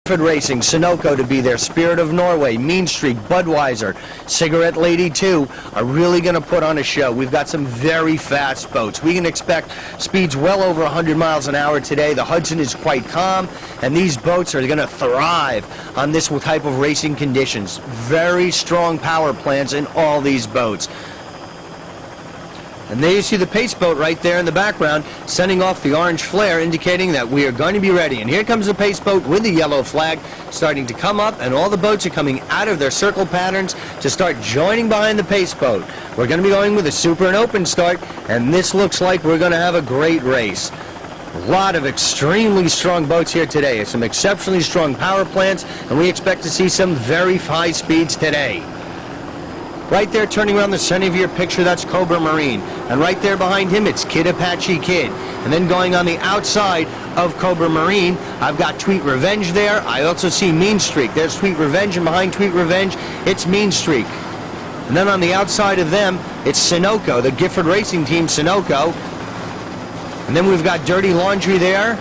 Racing, Sunoco to be there, Spirit of Norway, Mean Streak, Budweiser, Cigarette Lady 2 are really going to put on a show. We've got some very fast boats. We can expect speeds well over 100 miles an hour today. The Hudson is quite calm, and these boats are going to thrive on this type of racing conditions. Very strong power plants in all these boats. And there you see the pace boat right there in the background, sending off the orange flare, indicating that we are going to be ready. And here comes the pace boat with the yellow flag, starting to come up, and all the boats are coming out of their circle patterns to start joining behind the pace boat. We're going to be going with a super and open start, and this looks like we're going to have a great race. A lot of extremely strong boats here today, some exceptionally strong power plants, and we expect to see some very high speeds today. Right there, turning around the center of your picture, that's Cobra Marine. And right there behind him, it's Kid Apache Kid. And then going on the outside of Cobra Marine, I've got Tweet Revenge there. I also see Mean Streak. There's Tweet Revenge, and behind Tweet Revenge, it's Mean Streak. And then on the outside of them, it's Sunoco, the Gifford Racing Team Sunoco. And then we've got Dirty Laundry there.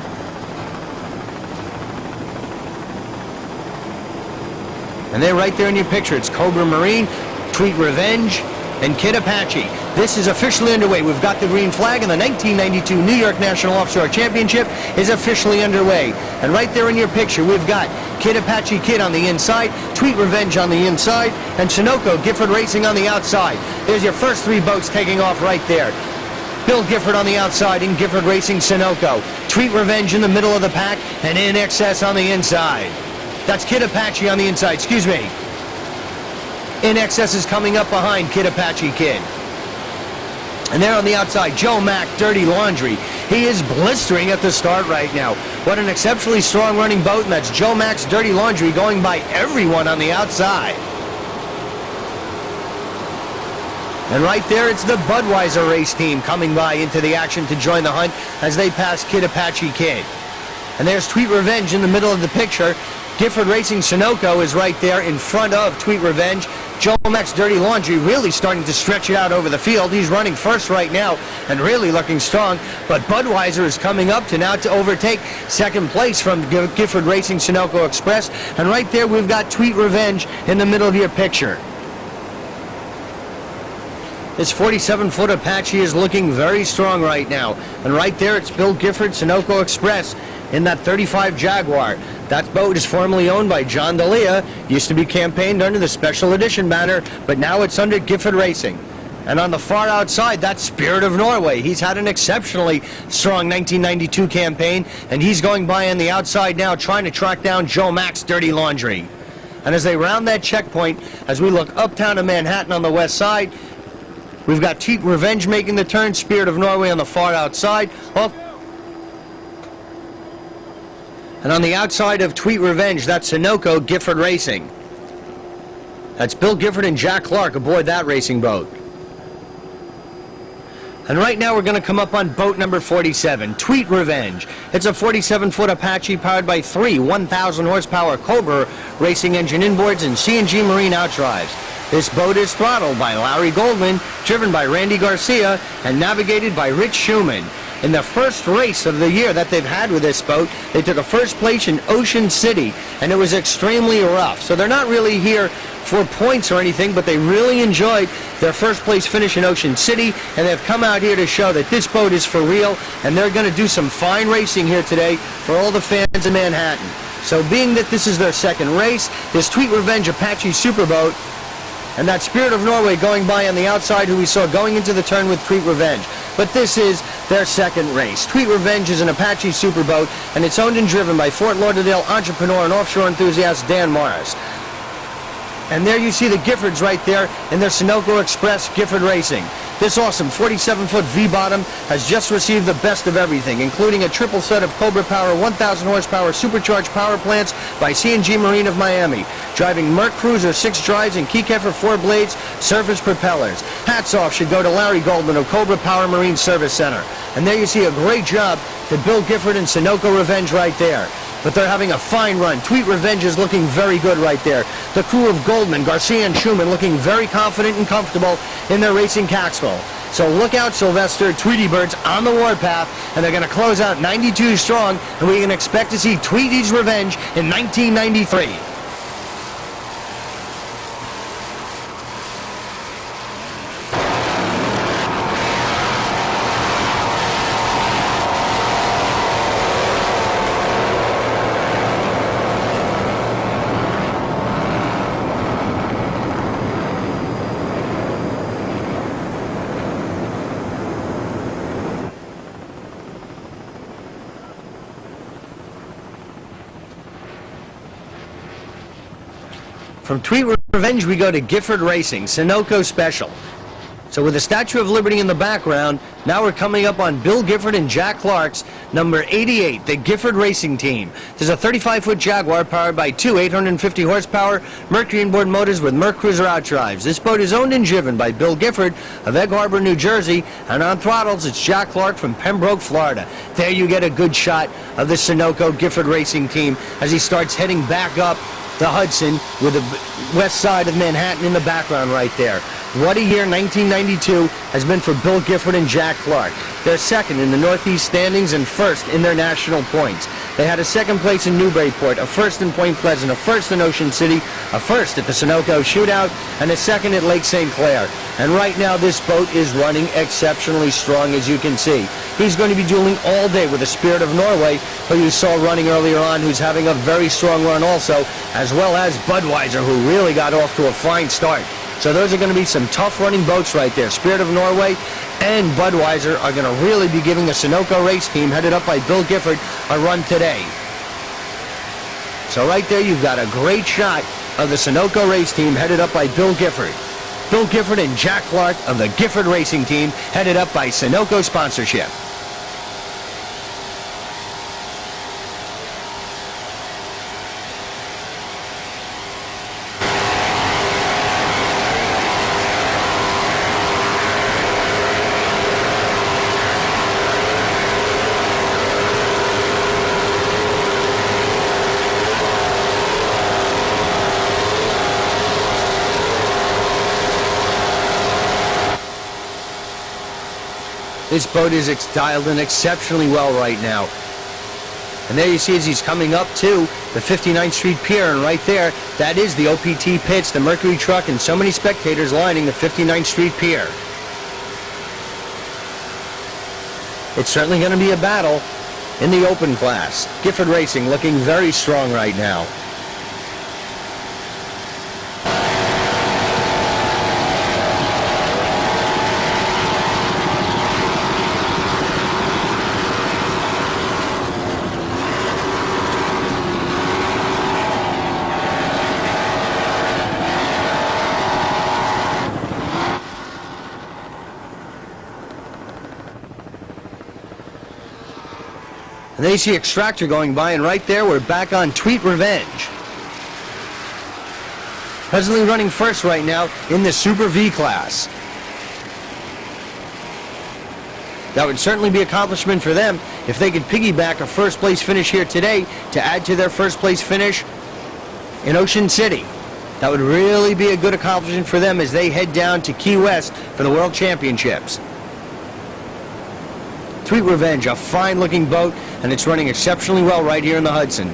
And then right there in your picture, it's Cobra Marine, Tweet Revenge, and Kid Apache. This is officially underway. We've got the green flag, and the 1992 New York National Offshore Championship is officially underway. And right there in your picture, we've got Kid Apache Kid on the inside, Tweet Revenge on the inside, and Sunoco Gifford Racing on the outside. There's your first three boats taking off right there. Bill Gifford on the outside in Gifford Racing Sunoco. Tweet Revenge in the middle of the pack, and In Excess on the inside. That's Kid Apache on the inside, excuse me. In Excess is coming up behind Kid Apache Kid. And there on the outside, Joe Mack, Dirty Laundry. He is blistering at the start right now. What an exceptionally strong running boat, and that's Joe Mack's Dirty Laundry going by everyone on the outside. And right there, it's the Budweiser race team coming by into the action to join the hunt as they pass Kid Apache Kid. And there's Tweet Revenge in the middle of the picture. Gifford Racing Sunoco is right there in front of Tweet Revenge. Joe Mack's Dirty Laundry really starting to stretch it out over the field. He's running first right now and really looking strong. But Budweiser is coming up to overtake second place from Gifford Racing Sunoco Express. And right there we've got Tweet Revenge in the middle of your picture. This 47-foot Apache is looking very strong right now. And right there it's Bill Gifford Sunoco Express in that 35 Jaguar. That boat is formerly owned by John D'Elia, used to be campaigned under the Special Edition banner, but now it's under Gifford Racing. And on the far outside, that's Spirit of Norway. He's had an exceptionally strong 1992 campaign, and he's going by on the outside now, trying to track down Joe Mack's Dirty Laundry. And as they round that checkpoint, as we look uptown to Manhattan on the west side, we've got Tweet Revenge making the turn, Spirit of Norway on the far outside. And on the outside of Tweet Revenge, that's Sunoco Gifford Racing. That's Bill Gifford and Jack Clark aboard that racing boat. And right now we're going to come up on boat number 47, Tweet Revenge. It's a 47-foot Apache powered by three 1,000 horsepower Cobra racing engine inboards and CNG marine outdrives. This boat is throttled by Larry Goldman, driven by Randy Garcia, and navigated by Rich Schumann. In the first race of the year that they've had with this boat, they took a first place in Ocean City, and it was extremely rough. So they're not really here for points or anything, but they really enjoyed their first place finish in Ocean City, and they've come out here to show that this boat is for real, and they're going to do some fine racing here today for all the fans in Manhattan. So being that this is their second race, this Tweet Revenge Apache Superboat, and that Spirit of Norway going by on the outside, who we saw going into the turn with Tweet Revenge. But this is their second race. Tweet Revenge is an Apache superboat, and it's owned and driven by Fort Lauderdale entrepreneur and offshore enthusiast Dan Morris. And there you see the Giffords right there in their Sunoco Express Gifford Racing. This awesome 47-foot V-bottom has just received the best of everything, including a triple set of Cobra Power 1,000 horsepower supercharged power plants by CNG Marine of Miami, driving Merc Cruiser 6 drives and Keykefer 4 blades surface propellers. Hats off should go to Larry Goldman of Cobra Power Marine Service Center. And there you see a great job to Bill Gifford and Sunoco Revenge right there. But they're having a fine run. Tweet Revenge is looking very good right there. The crew of Goldman, Garcia, and Schumann looking very confident and comfortable in their racing Caxville. So look out, Sylvester. Tweety Bird's on the warpath, and they're going to close out 92 strong, and we can expect to see Tweety's revenge in 1993. From Tweet Revenge, we go to Gifford Racing, Sunoco Special. So with the Statue of Liberty in the background, now we're coming up on Bill Gifford and Jack Clark's number 88, the Gifford Racing Team. There's a 35-foot Jaguar powered by two 850 horsepower Mercury inboard motors with Merc Cruiser outdrives. This boat is owned and driven by Bill Gifford of Egg Harbor, New Jersey, and on throttles, it's Jack Clark from Pembroke, Florida. There you get a good shot of the Sunoco Gifford Racing Team as he starts heading back up the Hudson with the west side of Manhattan in the background right there. What a year 1992 has been for Bill Gifford and Jack Clark. They're second in the Northeast standings and first in their national points. They had a second place in Newburyport, a first in Point Pleasant, a first in Ocean City, a first at the Sunoco Shootout, and a second at Lake St. Clair. And right now this boat is running exceptionally strong, as you can see. He's going to be dueling all day with the Spirit of Norway, who you saw running earlier on, who's having a very strong run also, as well as Budweiser, who really got off to a fine start. So those are going to be some tough running boats right there. Spirit of Norway and Budweiser are going to really be giving the Sunoco race team, headed up by Bill Gifford, a run today. So right there you've got a great shot of the Sunoco race team headed up by Bill Gifford. Bill Gifford and Jack Clark of the Gifford Racing Team, headed up by Sunoco sponsorship. This boat is dialed in exceptionally well right now. And there you see as he's coming up to the 59th Street Pier, and right there, that is the OPT pits, the Mercury truck, and so many spectators lining the 59th Street Pier. It's certainly going to be a battle in the open class. Gifford Racing looking very strong right now. And there you see Extractor going by, and right there we're back on Tweet Revenge. Presently running first right now in the Super V class. That would certainly be an accomplishment for them if they could piggyback a first place finish here today to add to their first place finish in Ocean City. That would really be a good accomplishment for them as they head down to Key West for the World Championships. Tweet Revenge, a fine-looking boat, and it's running exceptionally well right here in the Hudson.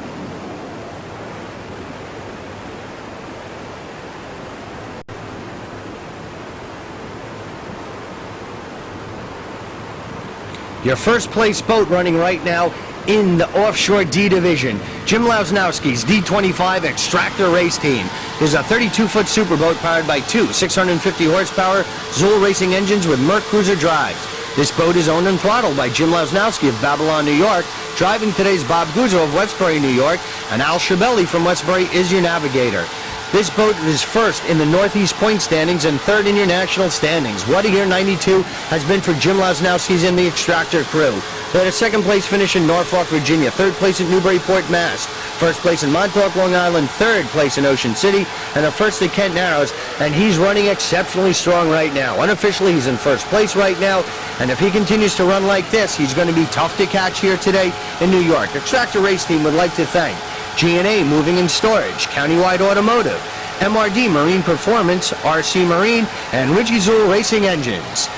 Your first place boat running right now in the Offshore D division, Jim Lausnowski's D25 Extractor race team. There's a 32-foot superboat powered by two 650 horsepower Zool racing engines with Merc Cruiser drives. This boat is owned and throttled by Jim Lausnowski of Babylon, New York. Driving today's Bob Guzzo of Westbury, New York, and Al Shabelli from Westbury is your navigator. This boat is first in the Northeast point standings and third in your national standings. What a year 92 has been for Jim Lausnowski's in the Extractor crew. They had a second place finish in Norfolk, Virginia, third place at Newburyport, Mass, first place in Montauk, Long Island, third place in Ocean City, and a first at Kent Narrows, and he's running exceptionally strong right now. Unofficially, he's in first place right now, and if he continues to run like this, he's going to be tough to catch here today in New York. Extractor race team would like to thank G&A Moving and Storage, Countywide Automotive, MRD Marine Performance, RC Marine, and Ritchie Zool Racing Engines.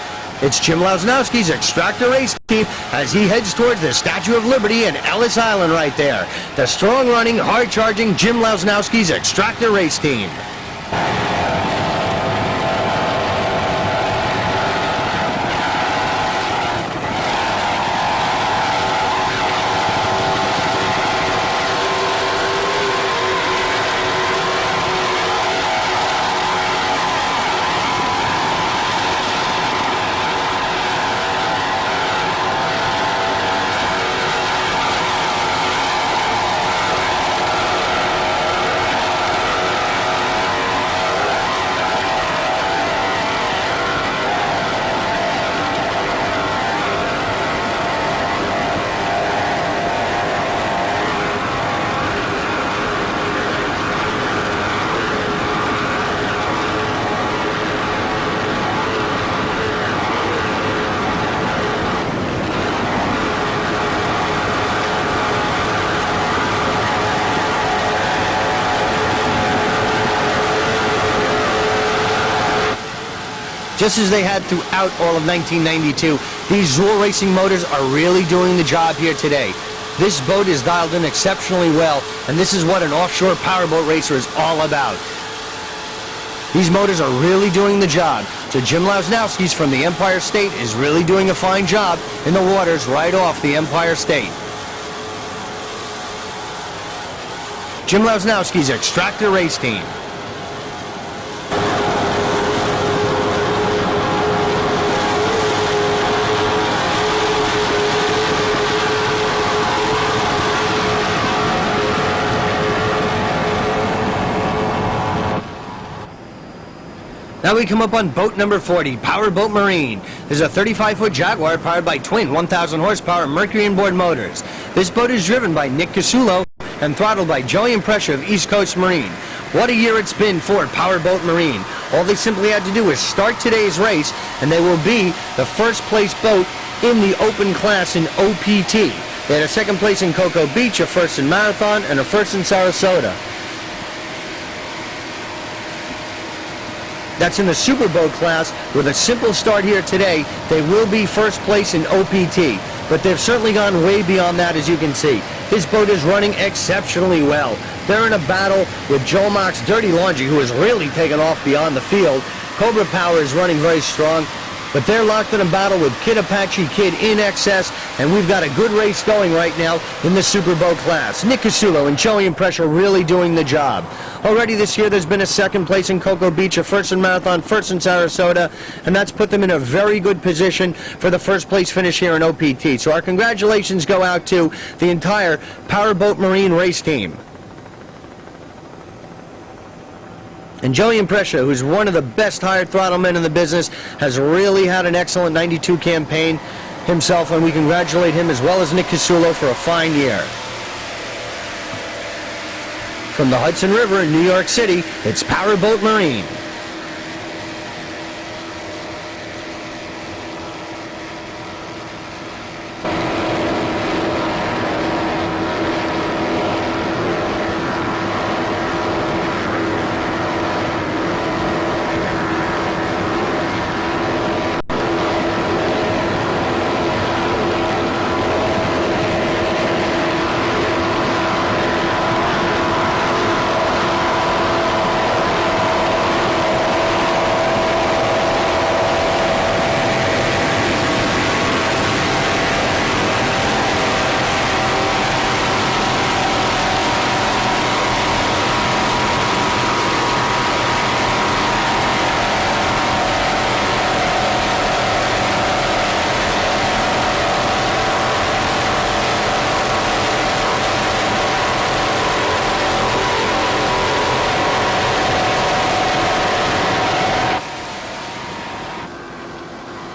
It's Jim Lasnowski's Extractor Race Team as he heads towards the Statue of Liberty and Ellis Island right there. The strong-running, hard-charging Jim Lasnowski's Extractor Race Team. Just as they had throughout all of 1992, these Zool racing motors are really doing the job here today. This boat is dialed in exceptionally well, and this is what an offshore powerboat racer is all about. These motors are really doing the job. So Jim Lasnowski's from the Empire State is really doing a fine job in the waters right off the Empire State. Jim Lasnowski's Extractor Race Team. Now we come up on boat number 40, Powerboat Marine. This is a 35-foot Jaguar powered by twin 1,000 horsepower Mercury inboard motors. This boat is driven by Nick Casulo and throttled by Joey and Pressure of East Coast Marine. What a year it's been for Powerboat Marine. All they simply had to do is start today's race, and they will be the first place boat in the open class in OPT. They had a second place in Cocoa Beach, a first in Marathon, and a first in Sarasota. That's in the Superboat class. With a simple start here today, they will be first place in OPT. But they've certainly gone way beyond that, as you can see. This boat is running exceptionally well. They're in a battle with Joel Mock's Dirty Laundry, who has really taken off beyond the field. Cobra Power is running very strong. But they're locked in a battle with Kid Apache Kid in excess, and we've got a good race going right now in the Superboat class. Nick Casulo and Joey and Pressure really doing the job. Already this year there's been a second place in Cocoa Beach, a first in Marathon, first in Sarasota, and that's put them in a very good position for the first place finish here in OPT. So our congratulations go out to the entire Powerboat Marine race team. And Joey and Pressure, who's one of the best hired throttle men in the business, has really had an excellent 92 campaign himself, and we congratulate him as well as Nick Casulo for a fine year. From the Hudson River in New York City, it's Powerboat Marine.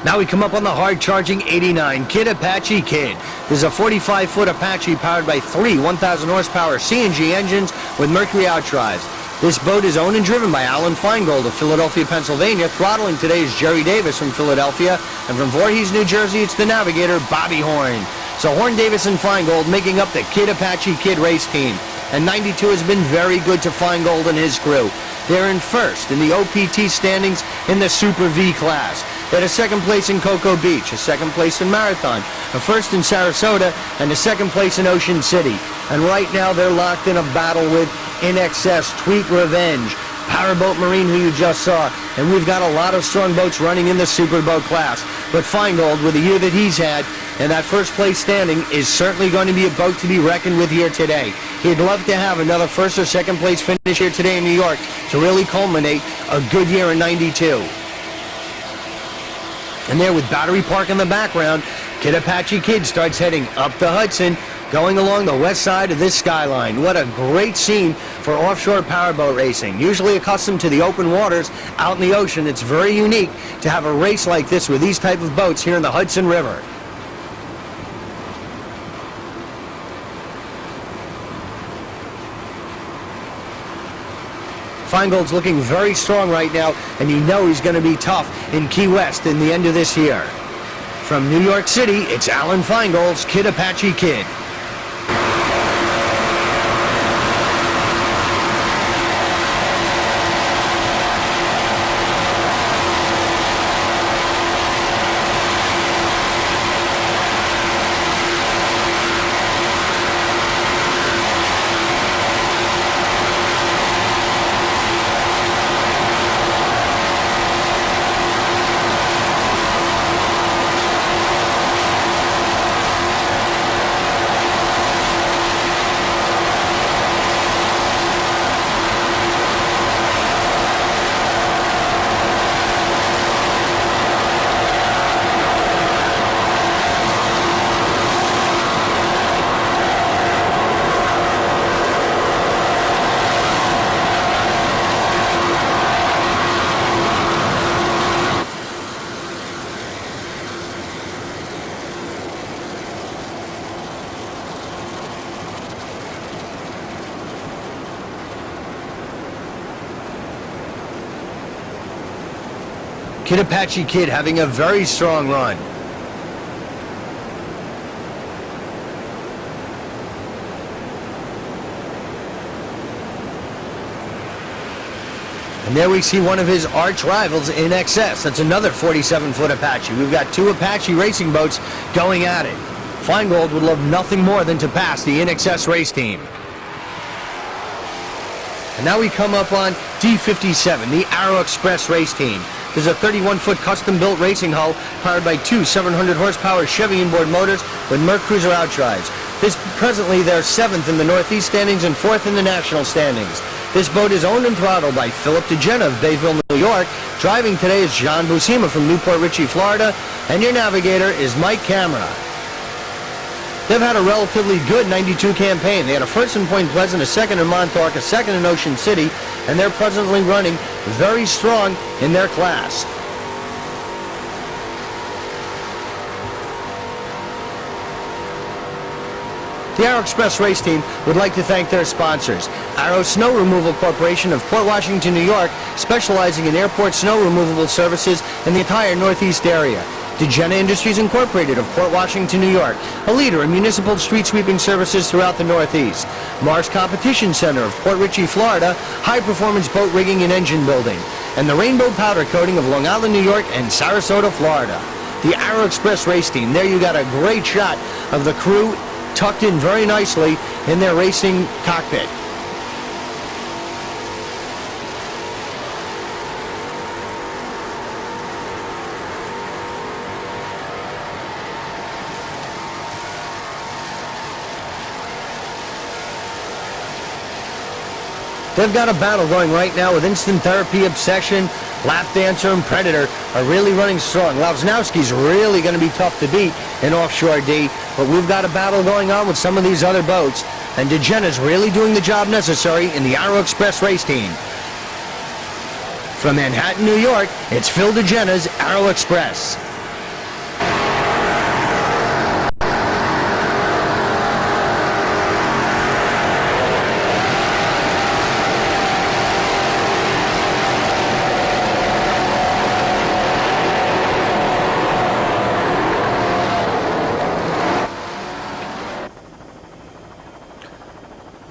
Now we come up on the hard-charging 89 Kid Apache Kid. This is a 45-foot Apache powered by three 1,000 horsepower CNG engines with Mercury outdrives. This boat is owned and driven by Alan Feingold of Philadelphia, Pennsylvania. Throttling today is Jerry Davis from Philadelphia. And from Voorhees, New Jersey, it's the navigator, Bobby Horn. So Horn, Davis, and Feingold making up the Kid Apache Kid race team. And 92 has been very good to Feingold and his crew. They're in first in the OPT standings in the Super V class. They had a second place in Cocoa Beach, a second place in Marathon, a first in Sarasota, and a second place in Ocean City. And right now they're locked in a battle with In Excess, Tweet Revenge, Powerboat Marine, who you just saw, and we've got a lot of strong boats running in the Superboat class. But Feingold, with the year that he's had, and that first place standing, is certainly going to be a boat to be reckoned with here today. He'd love to have another first or second place finish here today in New York to really culminate a good year in '92. And there with Battery Park in the background, Kid Apache Kid starts heading up the Hudson, going along the west side of this skyline. What a great scene for offshore powerboat racing. Usually accustomed to the open waters out in the ocean, it's very unique to have a race like this with these type of boats here in the Hudson River. Feingold's looking very strong right now, and you know he's going to be tough in Key West in the end of this year. From New York City, it's Alan Feingold's Kid Apache Kid. Kid Apache Kid having a very strong run. And there we see one of his arch rivals, In Excess. That's another 47-foot Apache. We've got two Apache racing boats going at it. Feingold would love nothing more than to pass the In Excess race team. And now we come up on D57, the Arrow Express race team. There's a 31-foot custom-built racing hull powered by two 700-horsepower Chevy inboard motors with Merc Cruiser outdrives. Presently, they're 7th in the Northeast standings and 4th in the national standings. This boat is owned and throttled by Philip DeGenna of Bayville, New York. Driving today is John Buscema from Newport Richey, Florida. And your navigator is Mike Camera. They've had a relatively good '92 campaign. They had a first in Point Pleasant, a second in Montauk, a second in Ocean City, and they're presently running very strong in their class. The Arrow Express race team would like to thank their sponsors. Arrow Snow Removal Corporation of Port Washington, New York, specializing in airport snow removable services in the entire Northeast area. DeGenna Industries Incorporated of Port Washington, New York, a leader in municipal street sweeping services throughout the Northeast. Mars Competition Center of Port Richey, Florida, high-performance boat rigging and engine building. And the Rainbow Powder Coating of Long Island, New York, and Sarasota, Florida. The Arrow Express race team. There you got a great shot of the crew tucked in very nicely in their racing cockpit. They've got a battle going right now with Instant Therapy, Obsession, Lap Dancer, and Predator are really running strong. Lavsnowski's really going to be tough to beat in Offshore D, but we've got a battle going on with some of these other boats, and DeGenna's really doing the job necessary in the Arrow Express race team. From Manhattan, New York, it's Phil DeGenna's Arrow Express.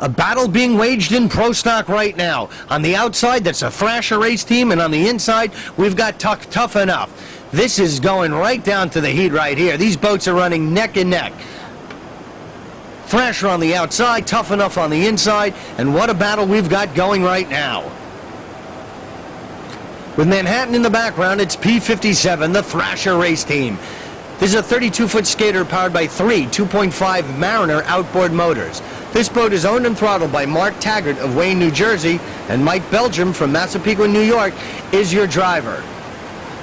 A battle being waged in Pro Stock right now. On the outside, that's a Thrasher race team, and on the inside, we've got Tough Enough. This is going right down to the heat right here. These boats are running neck and neck. Thrasher on the outside, Tough Enough on the inside, and what a battle we've got going right now. With Manhattan in the background, it's P57, the Thrasher race team. This is a 32-foot skater powered by three 2.5 Mariner outboard motors. This boat is owned and throttled by Mark Taggart of Wayne, New Jersey, and Mike Belgium from Massapequa, New York, is your driver.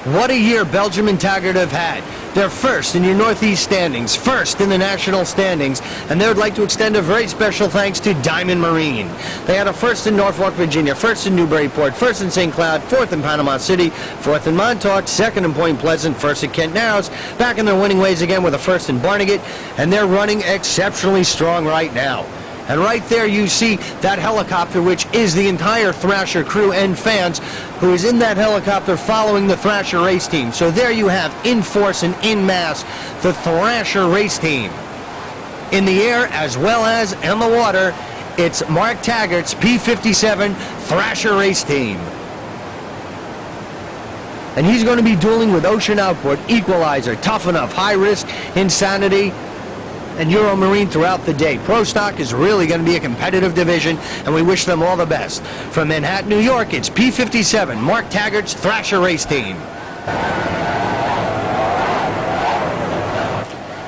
What a year Belgium and Taggart have had. They're first in your Northeast standings, first in the national standings, and they would like to extend a very special thanks to Diamond Marine. They had a first in Norfolk, Virginia, first in Newburyport, first in St. Cloud, fourth in Panama City, fourth in Montauk, second in Point Pleasant, first at Kent Narrows, back in their winning ways again with a first in Barnegat, and they're running exceptionally strong right now. And right there you see that helicopter, which is the entire Thrasher crew and fans who is in that helicopter following the Thrasher race team. So there you have, in force and in mass, the Thrasher race team. In the air as well as in the water, it's Mark Taggart's P57 Thrasher race team. And he's going to be dueling with Ocean Outboard, Equalizer, Tough Enough, High Risk, Insanity, and Euro Marine throughout the day. Pro Stock is really going to be a competitive division, and we wish them all the best. From Manhattan, New York, it's P57, Mark Taggart's Thrasher race team.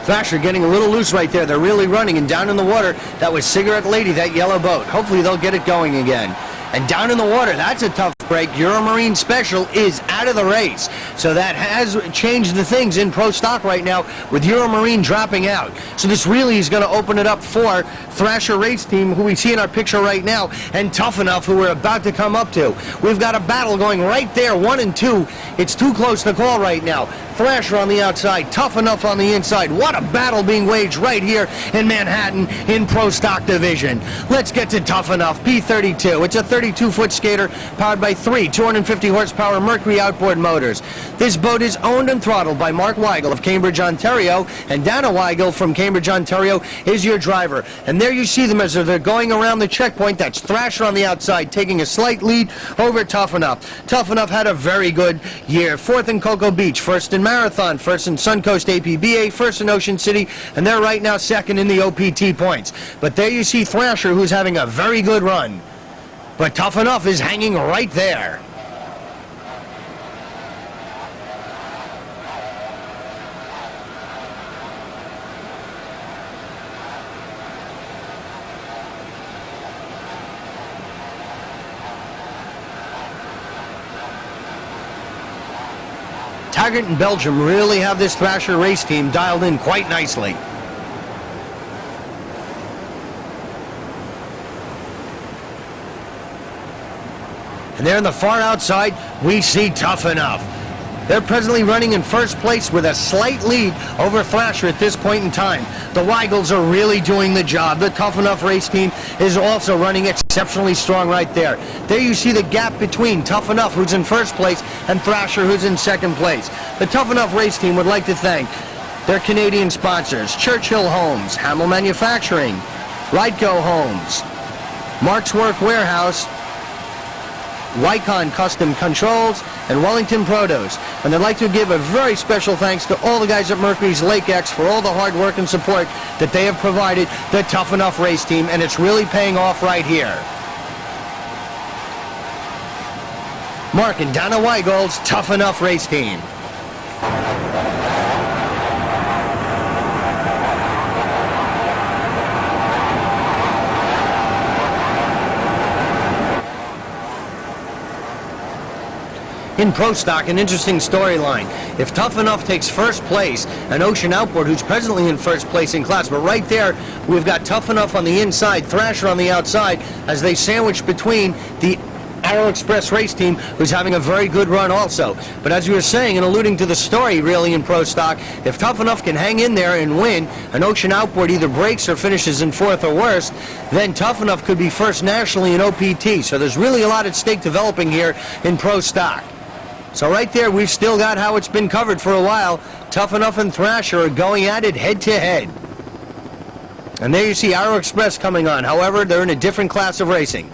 Thrasher getting a little loose right there. They're really running, and down in the water, that was Cigarette Lady, that yellow boat. Hopefully they'll get it going again. And down in the water, that's a tough break. Euro Marine Special is out of the race. So that has changed the things in Pro Stock right now with Euro Marine dropping out. So this really is going to open it up for Thrasher race team, who we see in our picture right now, and Tough Enough, who we're about to come up to. We've got a battle going right there, 1 and 2. It's too close to call right now. Thrasher on the outside, Tough Enough on the inside. What a battle being waged right here in Manhattan in Pro Stock division. Let's get to Tough Enough, P32. It's a 32-foot skater powered by three 250 horsepower Mercury outboard motors. This boat is owned and throttled by Mark Weigel of Cambridge, Ontario, and Dana Weigel from Cambridge, Ontario is your driver. And there you see them as they're going around the checkpoint. That's Thrasher on the outside, taking a slight lead over Tough Enough. Tough Enough had a very good year. Fourth in Cocoa Beach, first in Marathon, first in Suncoast APBA, first in Ocean City, and they're right now second in the OPT points. But there you see Thrasher, who's having a very good run. But Tough Enough is hanging right there. Taggart and Belgium really have this Thrasher race team dialed in quite nicely. And there in the far outside, we see Tough Enough. They're presently running in first place with a slight lead over Thrasher at this point in time. The Weigels are really doing the job. The Tough Enough race team is also running exceptionally strong right there. There you see the gap between Tough Enough, who's in first place, and Thrasher, who's in second place. The Tough Enough race team would like to thank their Canadian sponsors, Churchill Homes, Hamel Manufacturing, Rideco Homes, Mark's Work Warehouse, Wycon Custom Controls, and Wellington Produce. And I'd like to give a very special thanks to all the guys at Mercury's Lake X for all the hard work and support that they have provided the Tough Enough race team, and it's really paying off right here. Mark and Dana Weigel's Tough Enough race team. In Pro Stock, an interesting storyline. If Tough Enough takes first place, and Ocean Outboard, who's presently in first place in class, but right there, we've got Tough Enough on the inside, Thrasher on the outside, as they sandwich between the Arrow Express race team, who's having a very good run also. But as you were saying, and alluding to the story really in Pro Stock, if Tough Enough can hang in there and win, and Ocean Outboard either breaks or finishes in fourth or worse, then Tough Enough could be first nationally in OPT. So there's really a lot at stake developing here in Pro Stock. So right there, we've still got how it's been covered for a while. Tough Enough and Thrasher are going at it head to head. And there you see Arrow Express coming on. However, they're in a different class of racing.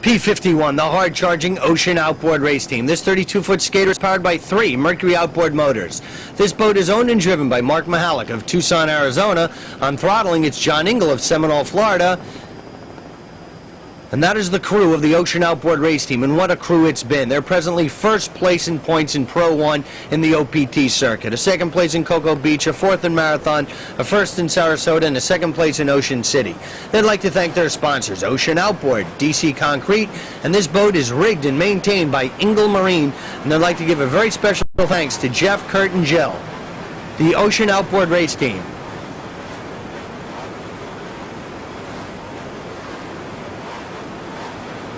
P51, the hard-charging Ocean Outboard race team. This 32-foot skater is powered by 3 Mercury outboard motors. This boat is owned and driven by Mark Mahalik of Tucson, Arizona. On throttling, it's John Engel of Seminole, Florida. And that is the crew of the Ocean Outboard race team, and what a crew it's been. They're presently first place in points in Pro 1 in the OPT circuit, a second place in Cocoa Beach, a fourth in Marathon, a first in Sarasota, and a second place in Ocean City. They'd like to thank their sponsors, Ocean Outboard, DC Concrete, and this boat is rigged and maintained by Engel Marine, and they'd like to give a very special thanks to Jeff, Kurt, and Jill, the Ocean Outboard race team.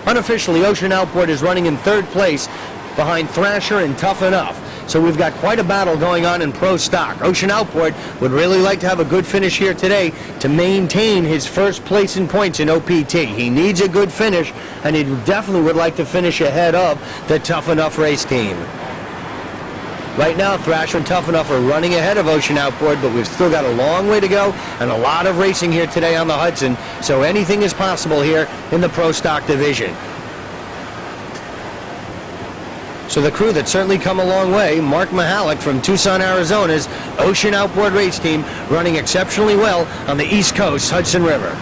Unofficially, Ocean Outboard is running in 3rd place behind Thrasher and Tough Enough. So we've got quite a battle going on in Pro Stock. Ocean Outboard would really like to have a good finish here today to maintain his first place in points in OPT. He needs a good finish, and he definitely would like to finish ahead of the Tough Enough race team. Right now, Thrasher and Tough Enough are running ahead of Ocean Outboard, but we've still got a long way to go and a lot of racing here today on the Hudson, so anything is possible here in the Pro Stock division. So the crew that's certainly come a long way, Mark Mahalik from Tucson, Arizona's Ocean Outboard race team, running exceptionally well on the East Coast Hudson River.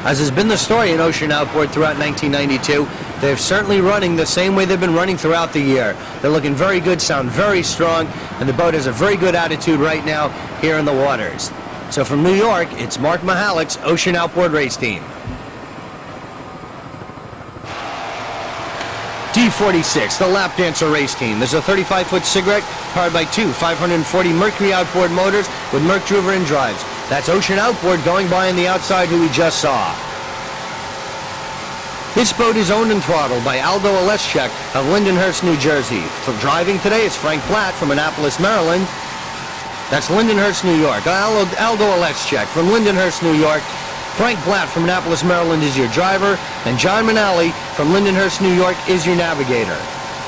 As has been the story in Ocean Outboard throughout 1992, they're certainly running the same way they've been running throughout the year. They're looking very good, sound very strong, and the boat has a very good attitude right now here in the waters. So from New York, it's Mark Mahalik's Ocean Outboard race team. D46, the Lap Dancer race team. There's a 35-foot cigarette powered by 2 540 Mercury outboard motors with Merc driven drives. That's Ocean Outboard going by on the outside, who we just saw. This boat is owned and throttled by Aldo Oleschek of Lindenhurst, New Jersey. For driving today is Frank Platt from Annapolis, Maryland. That's Lindenhurst, New York. Aldo Oleschek from Lindenhurst, New York. Frank Platt from Annapolis, Maryland is your driver, and John Manali from Lindenhurst, New York is your navigator.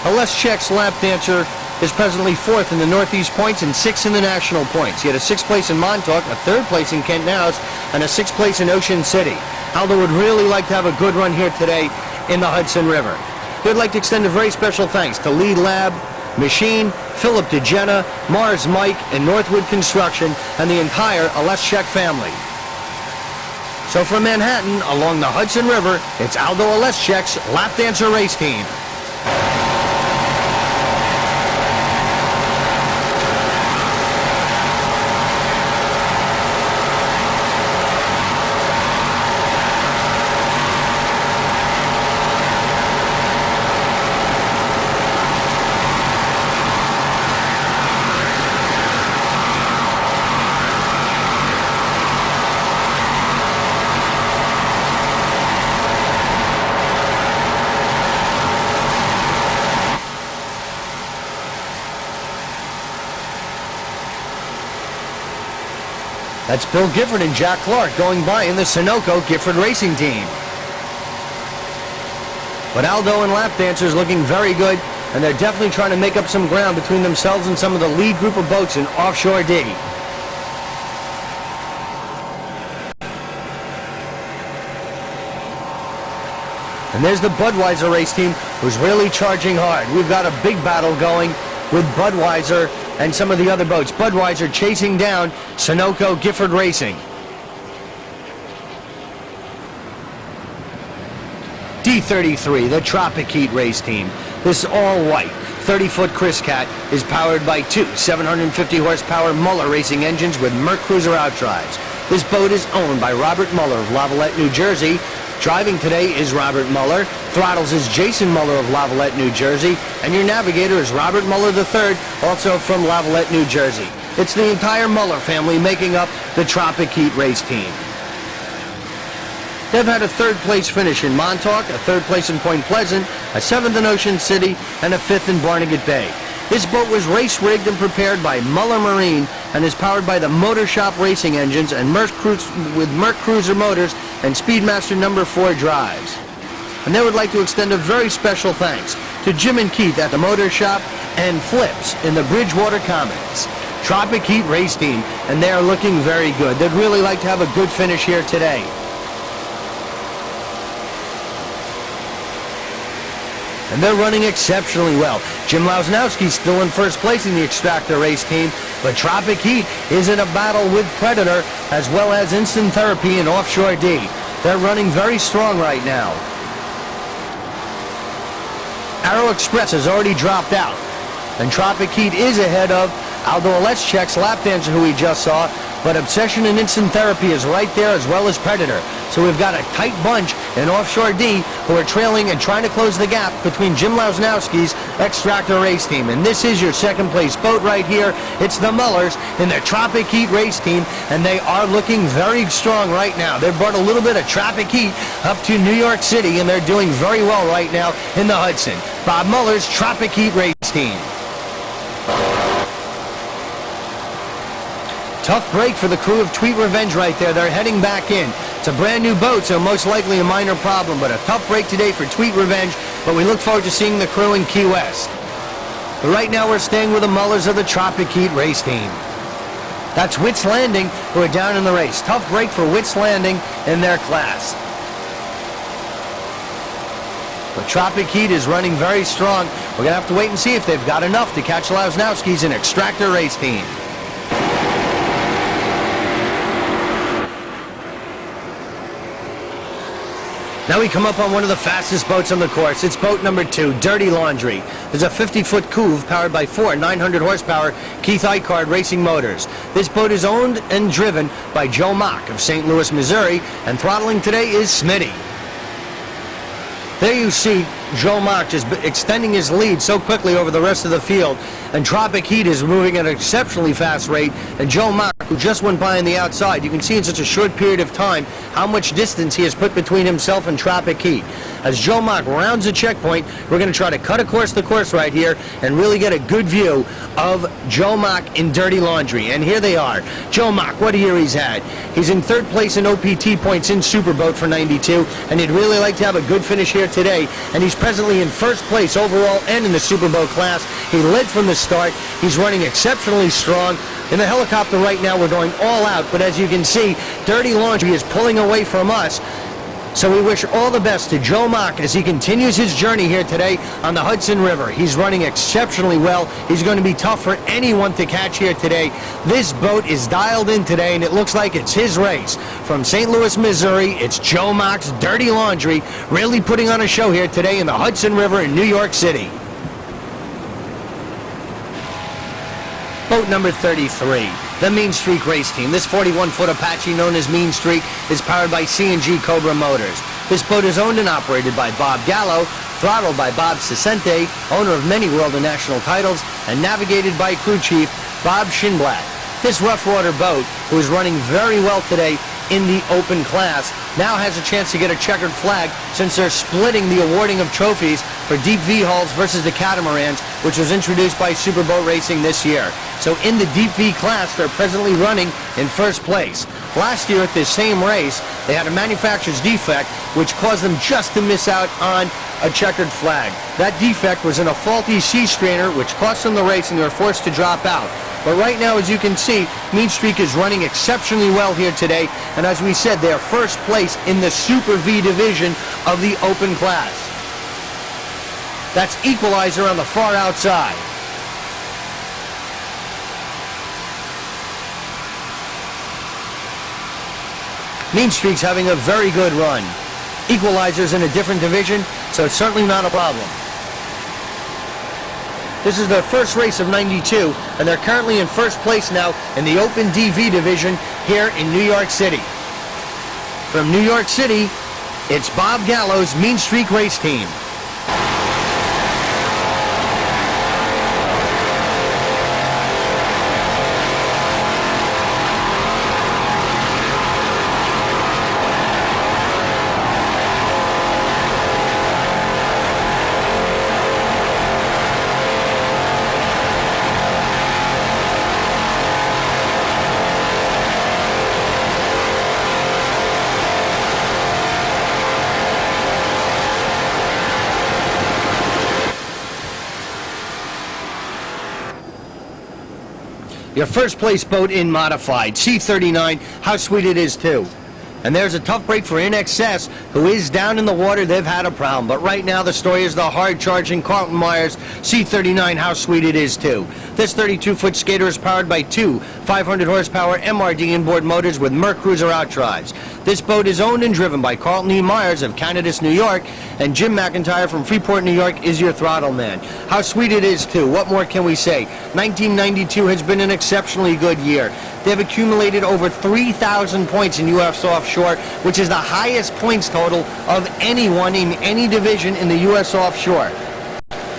Oleschek's Lap Dancer is presently 4th in the Northeast points and 6th in the national points. He had a 6th place in Montauk, a 3rd place in Kent Nowes, and a 6th place in Ocean City. Aldo would really like to have a good run here today in the Hudson River. He would like to extend a very special thanks to Lead Lab, Machine, Philip DeGenna, Mars Mike, and Northwood Construction, and the entire Oleschek family. So from Manhattan, along the Hudson River, it's Aldo Oleschek's Lap Dancer race team. That's Bill Gifford and Jack Clark going by in the Sunoco Gifford Racing Team. But Aldo and Lap Dancers looking very good, and they're definitely trying to make up some ground between themselves and some of the lead group of boats in Offshore D. And there's the Budweiser race team, who's really charging hard. We've got a big battle going with Budweiser and some of the other boats. Budweiser chasing down Sunoco Gifford Racing. D33, the Tropic Heat race team. This all-white 30-foot Chris Cat is powered by two 750-horsepower Muller racing engines with Merc Cruiser outdrives. This boat is owned by Robert Muller of Lavallette, New Jersey. Driving today is Robert Muller. Throttles is Jason Muller of Lavallette, New Jersey. And your navigator is Robert Muller III, also from Lavallette, New Jersey. It's the entire Muller family making up the Tropic Heat race team. They've had a third-place finish in Montauk, a third place in Point Pleasant, a seventh in Ocean City, and a fifth in Barnegat Bay. This boat was race-rigged and prepared by Muller Marine and is powered by the Motor Shop racing engines and with Merc Cruiser motors and Speedmaster No. 4 drives. And they would like to extend a very special thanks to Jim and Keith at the Motor Shop and Flips in the Bridgewater Commons. Tropic Heat race team, and they are looking very good. They'd really like to have a good finish here today. And they're running exceptionally well. Jim Lausnowski's still in first place in the Extractor race team, but Tropic Heat is in a battle with Predator as well as Instant Therapy and Offshore D. They're running very strong right now. Arrow Express has already dropped out, and Tropic Heat is ahead of Aldo Oleschek's lap dancer, who we just saw, but Obsession and Instant Therapy is right there as well as Predator. So we've got a tight bunch in Offshore D who are trailing and trying to close the gap between Jim Lausnowski's Extractor race team. And this is your second place boat right here. It's the Mullers in their Tropic Heat race team, and they are looking very strong right now. They've brought a little bit of Tropic Heat up to New York City, and they're doing very well right now in the Hudson. Bob Muller's Tropic Heat race team. Tough break for the crew of Tweet Revenge right there. They're heading back in. It's a brand new boat, so most likely a minor problem, but a tough break today for Tweet Revenge, but we look forward to seeing the crew in Key West. But right now we're staying with the Mullers of the Tropic Heat race team. That's Witt's Landing, who are down in the race. Tough break for Witt's Landing in their class. But Tropic Heat is running very strong. We're going to have to wait and see if they've got enough to catch Lausnowski's and Extractor race team. Now we come up on one of the fastest boats on the course. It's boat number 2, Dirty Laundry. There's a 50-foot couve powered by 4 900-horsepower Keith Icard racing motors. This boat is owned and driven by Joe Mock of St. Louis, Missouri, and throttling today is Smitty. There you see Joe Mock just extending his lead so quickly over the rest of the field, and Tropic Heat is moving at an exceptionally fast rate, and Joe Mock, who just went by on the outside, you can see in such a short period of time how much distance he has put between himself and Tropic Heat. As Joe Mock rounds the checkpoint, we're going to try to cut across the course right here and really get a good view of Joe Mock in Dirty Laundry. And here they are. Joe Mock, what a year he's had. He's in third place in OPT points in Superboat for 92, and he'd really like to have a good finish here today, and he's presently in first place overall and in the Superboat class. He led from the start. He's running exceptionally strong. In the helicopter right now, we're going all out, but as you can see, Dirty Laundry is pulling away from us. So we wish all the best to Joe Mock as he continues his journey here today on the Hudson River. He's running exceptionally well. He's going to be tough for anyone to catch here today. This boat is dialed in today, and it looks like it's his race. From St. Louis, Missouri, it's Joe Mock's Dirty Laundry, really putting on a show here today in the Hudson River in New York City. Boat number 33, the Mean Streak race team. This 41-foot Apache known as Mean Streak is powered by C&G Cobra motors. This boat is owned and operated by Bob Gallo, throttled by Bob Cicente, owner of many world and national titles, and navigated by crew chief Bob Shinblatt. This rough water boat, who is running very well today in the open class, now has a chance to get a checkered flag since they're splitting the awarding of trophies for deep V-hulls versus the catamarans, which was introduced by Superboat Racing this year. So in the deep V class, they're presently running in first place. Last year at this same race, they had a manufacturer's defect, which caused them just to miss out on a checkered flag. That defect was in a faulty sea strainer, which cost them the race, and they were forced to drop out. But right now, as you can see, Mean Streak is running exceptionally well here today. And as we said, they're first place in the Super V division of the open class. That's Equalizer on the far outside. Mean Streak's having a very good run. Equalizer's in a different division, so it's certainly not a problem. This is their first race of 92, and they're currently in first place now in the Open DV division here in New York City. From New York City, it's Bob Gallo's Mean Streak race team. Your first place boat in modified, C39, how sweet it is too. And there's a tough break for InXS, who is down in the water. They've had a problem. But right now the story is the hard-charging Carlton Myers C39, how sweet it is too. This 32-foot skater is powered by two 500-horsepower MRD inboard motors with Merc Cruiser outdrives. This boat is owned and driven by Carlton E. Myers of Canadas, New York, and Jim McIntyre from Freeport, New York is your throttle man. How sweet it is too. What more can we say? 1992 has been an exceptionally good year. They've accumulated over 3,000 points in U.S. Offshore, which is the highest points total of anyone in any division in the U.S. Offshore.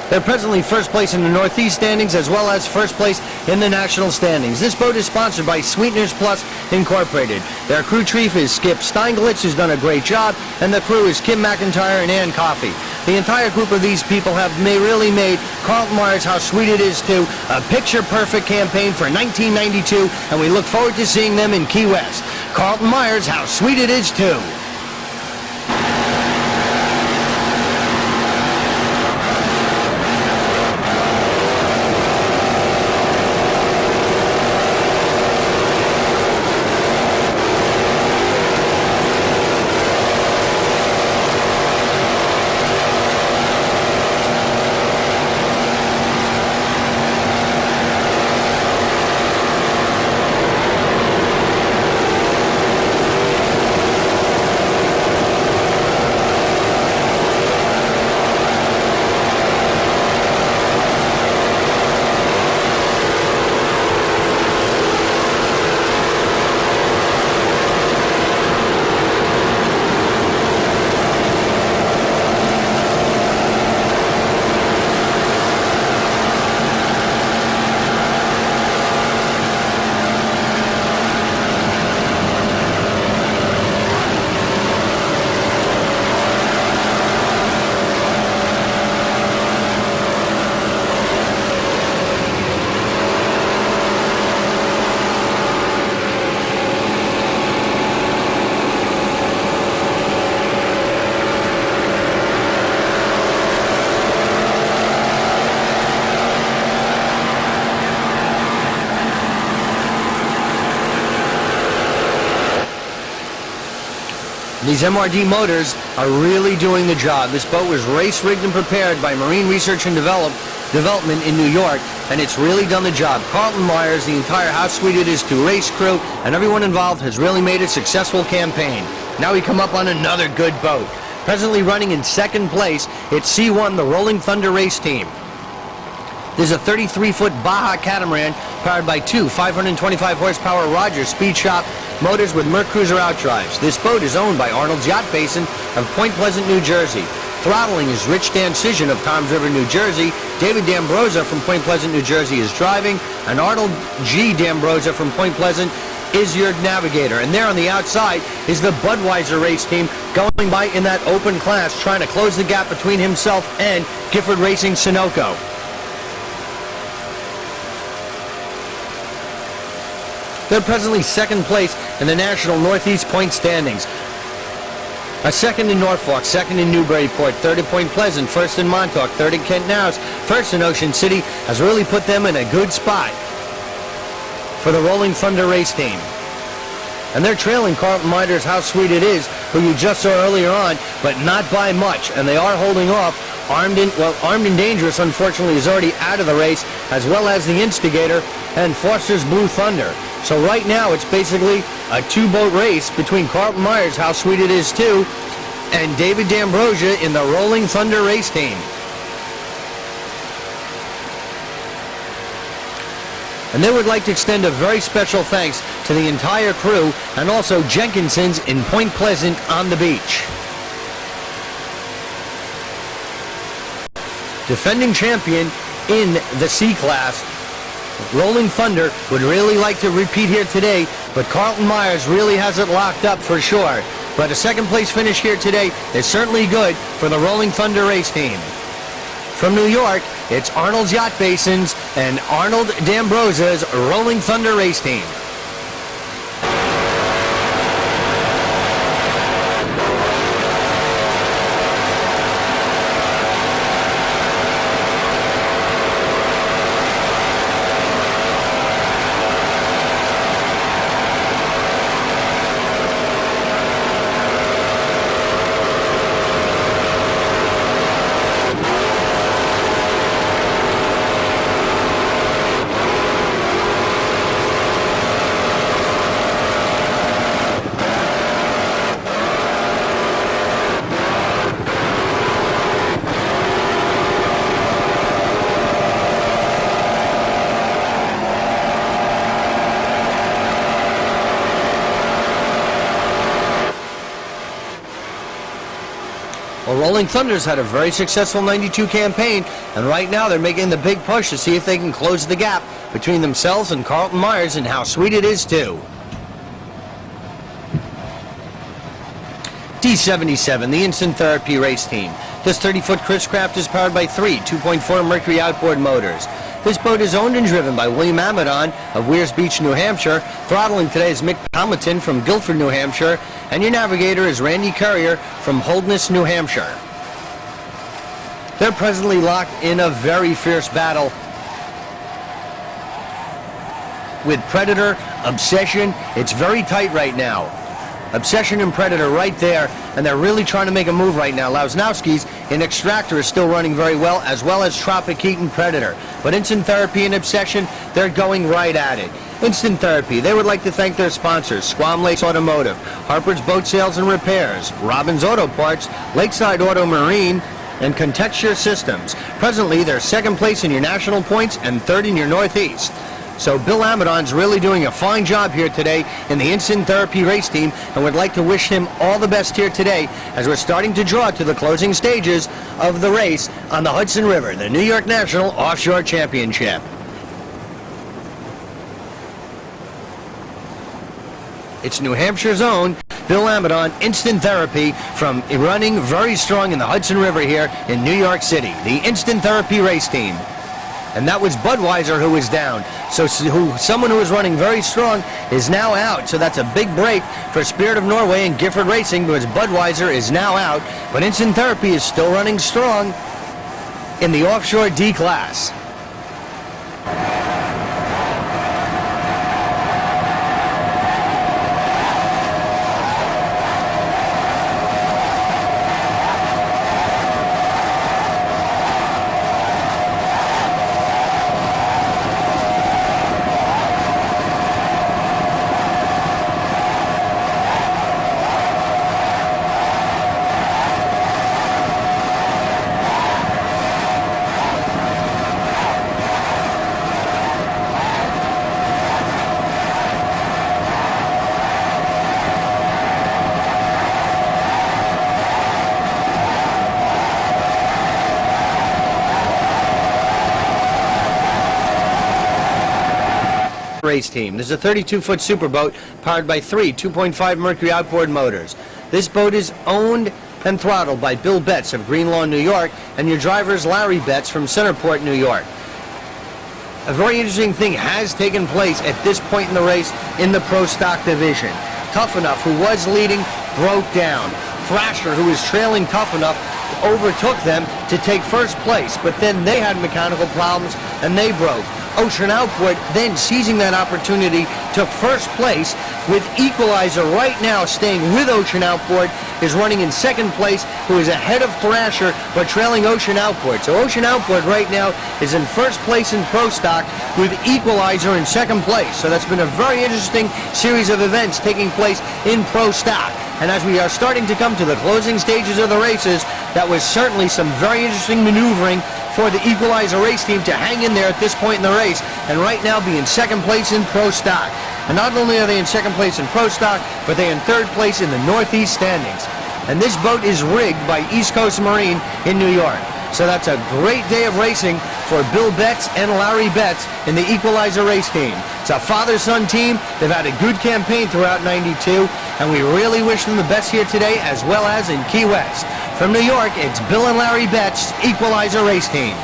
They're presently first place in the Northeast standings as well as first place in the national standings. This boat is sponsored by Sweeteners Plus Incorporated. Their crew chief is Skip Steinglitz, who's done a great job, and the crew is Kim McIntyre and Ann Coffey. The entire group of these people have really made Carlton Myers, how sweet it is too, a picture-perfect campaign for 1992, and we look forward to seeing them in Key West. Carlton Myers, how sweet it is too. These MRD motors are really doing the job. This boat was race rigged and prepared by Marine Research and Development in New York, and it's really done the job. Carlton Myers, the entire How Sweet It Is to race crew, and everyone involved has really made a successful campaign. Now we come up on another good boat. Presently running in second place, it's C1, the Rolling Thunder race team. There's a 33-foot Baja catamaran powered by two 525-horsepower Rogers Speed Shop motors with Merc Cruiser outdrives. This boat is owned by Arnold's Yacht Basin of Point Pleasant, New Jersey. Throttling is Rich Dancision of Toms River, New Jersey. David D'Ambrosa from Point Pleasant, New Jersey is driving, and Arnold G. D'Ambrosa from Point Pleasant is your navigator. And there on the outside is the Budweiser race team going by in that open class, trying to close the gap between himself and Gifford Racing Sunoco. They're presently second place in the National Northeast Point standings. A second in Norfolk, second in Newburyport, third in Point Pleasant, first in Montauk, third in Kent Nowes, first in Ocean City has really put them in a good spot. for the Rolling Thunder race team. And they're trailing Carlton Mider's How Sweet It Is, who you just saw earlier on, but not by much. And they are holding off. Armed and Dangerous, unfortunately, is already out of the race, as well as the Instigator and Foster's Blue Thunder. So right now, it's basically a two-boat race between Carlton Mider's How Sweet It Is 2 and David D'Ambrosia in the Rolling Thunder race team. And they would like to extend a very special thanks to the entire crew and also Jenkinson's in Point Pleasant on the beach. Defending champion in the C-Class, Rolling Thunder would really like to repeat here today, but Carlton Myers really has it locked up for sure. But a second place finish here today is certainly good for the Rolling Thunder race team. From New York, it's Arnold's Yacht Basins and Arnold D'Ambrosia's Rolling Thunder race team. Well, Rolling Thunder's had a very successful 92 campaign, and right now they're making the big push to see if they can close the gap between themselves and Carlton Myers and How Sweet It Is 2. D77, the Instant Therapy race team. This 30-foot Chris Craft is powered by three 2.4 Mercury outboard motors. This boat is owned and driven by William Amadon of Weirs Beach, New Hampshire. Throttling today is Mick Hamilton from Guilford, New Hampshire. And your navigator is Randy Currier from Holderness, New Hampshire. They're presently locked in a very fierce battle with Predator, Obsession. It's very tight right now. Obsession and Predator right there, and they're really trying to make a move right now. Lausnowski's in Extractor is still running very well as Tropic Heat and Predator. But Instant Therapy and Obsession, they're going right at it. Instant Therapy, they would like to thank their sponsors, Squam Lakes Automotive, Harper's Boat Sales and Repairs, Robbins Auto Parts, Lakeside Auto Marine, and Contexture Systems. Presently, they're second place in your national points and third in your Northeast. So Bill Amadon's really doing a fine job here today in the Instant Therapy race team, and would like to wish him all the best here today as we're starting to draw to the closing stages of the race on the Hudson River, the New York National Offshore Championship. It's New Hampshire's own Bill Amadon, Instant Therapy, from running very strong in the Hudson River here in New York City, the Instant Therapy race team. And that was Budweiser who was down. So someone who was running very strong is now out. So that's a big break for Spirit of Norway and Gifford Racing, because Budweiser is now out. But Instant Therapy is still running strong in the Offshore D class. Race team. This is a 32-foot superboat powered by three 2.5 Mercury outboard motors. This boat is owned and throttled by Bill Betts of Greenlawn, New York, and your driver is Larry Betts from Centerport, New York. A very interesting thing has taken place at this point in the race in the Pro Stock division. Tough Enough, who was leading, broke down. Thrasher, who was trailing Tough Enough, overtook them to take first place, but then they had mechanical problems and they broke. Ocean Outboard, then seizing that opportunity, took first place with Equalizer right now staying with Ocean Outboard, is running in second place, who is ahead of Thrasher but trailing Ocean Outboard. So Ocean Outboard right now is in first place in Pro Stock with Equalizer in second place. So that's been a very interesting series of events taking place in Pro Stock. And as we are starting to come to the closing stages of the races, that was certainly some very interesting maneuvering for the Equalizer race team to hang in there at this point in the race and right now be in second place in Pro Stock. And not only are they in second place in Pro Stock, but they're in third place in the Northeast standings. And this boat is rigged by East Coast Marine in New York. So that's a great day of racing for Bill Betts and Larry Betts in the Equalizer race team. It's a father-son team. They've had a good campaign throughout '92, and we really wish them the best here today as well as in Key West. From New York, it's Bill and Larry Betts, Equalizer race team.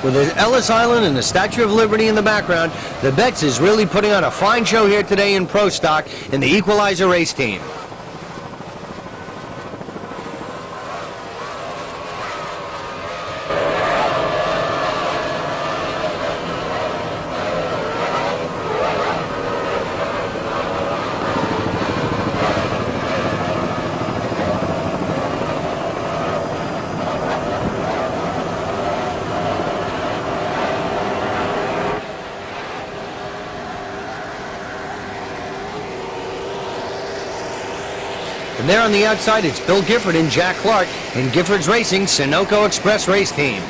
With the Ellis Island and the Statue of Liberty in the background, the Betts is really putting on a fine show here today in Pro Stock in the Equalizer race team. And there on the outside, it's Bill Gifford and Jack Clark in Gifford's Racing Sunoco Express race team.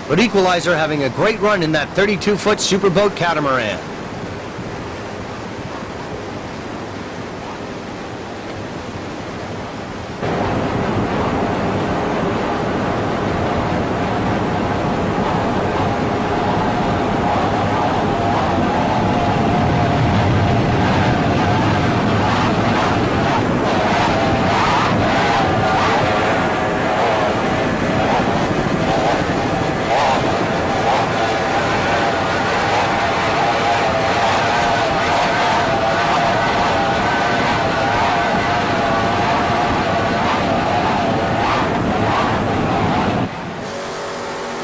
But Equalizer having a great run in that 32-foot Superboat catamaran.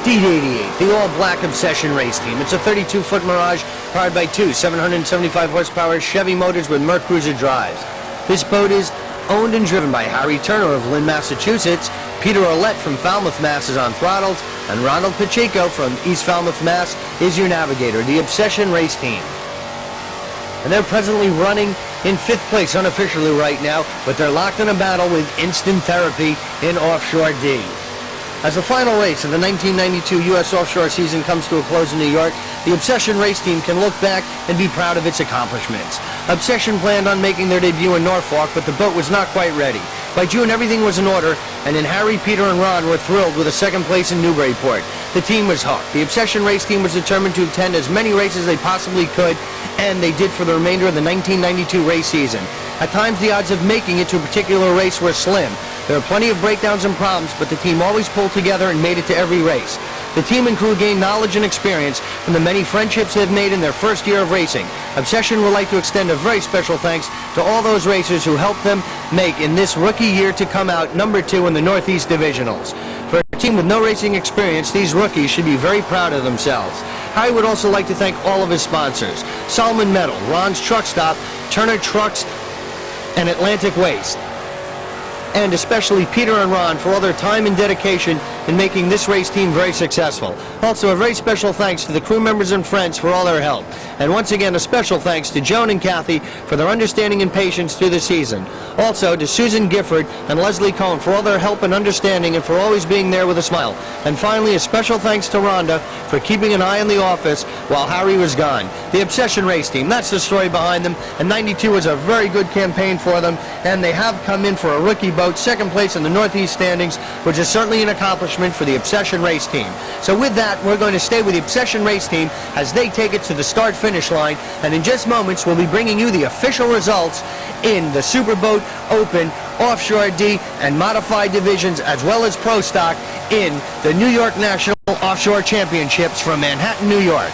D88, the all-black Obsession race team. It's a 32-foot Mirage powered by two 775 horsepower Chevy motors with Mercruiser drives. This boat is owned and driven by Harry Turner of Lynn, Massachusetts. Peter Ouellette from Falmouth, Mass. Is on throttles, and Ronald Pacheco from East Falmouth, Mass. Is your navigator, the Obsession race team. And they're presently running in 5th place unofficially right now, but they're locked in a battle with Instant Therapy in Offshore D. As the final race of the 1992 U.S. Offshore season comes to a close in New York, the Obsession race team can look back and be proud of its accomplishments. Obsession planned on making their debut in Norfolk, but the boat was not quite ready. By June, everything was in order, and then Harry, Peter, and Ron were thrilled with a second place in Newburyport. The team was hooked. The Obsession race team was determined to attend as many races as they possibly could, and they did for the remainder of the 1992 race season. At times, the odds of making it to a particular race were slim. There were plenty of breakdowns and problems, but the team always pulled together and made it to every race. The team and crew gained knowledge and experience from the many friendships they've made in their first year of racing. Obsession would like to extend a very special thanks to all those racers who helped them make in this rookie year to come out number 2 in the Northeast Divisionals. For a team with no racing experience, these rookies should be very proud of themselves. Harry would also like to thank all of his sponsors: Solomon Metal, Ron's Truck Stop, Turner Trucks, and Atlantic Waste. And especially Peter and Ron for all their time and dedication in making this race team very successful. Also, a very special thanks to the crew members and friends for all their help. And once again, a special thanks to Joan and Kathy for their understanding and patience through the season. Also, to Susan Gifford and Leslie Cohn for all their help and understanding and for always being there with a smile. And finally, a special thanks to Rhonda for keeping an eye on the office while Harry was gone. The Obsession race team, that's the story behind them. And 92 was a very good campaign for them, and they have come in for a rookie boat, second place in the Northeast standings, which is certainly an accomplishment accomplishment for the Obsession race team. So with that, we're going to stay with the Obsession race team as they take it to the start-finish line, and in just moments we'll be bringing you the official results in the Superboat, Open, Offshore D, and Modified divisions, as well as Pro Stock in the New York National Offshore Championships from Manhattan, New York.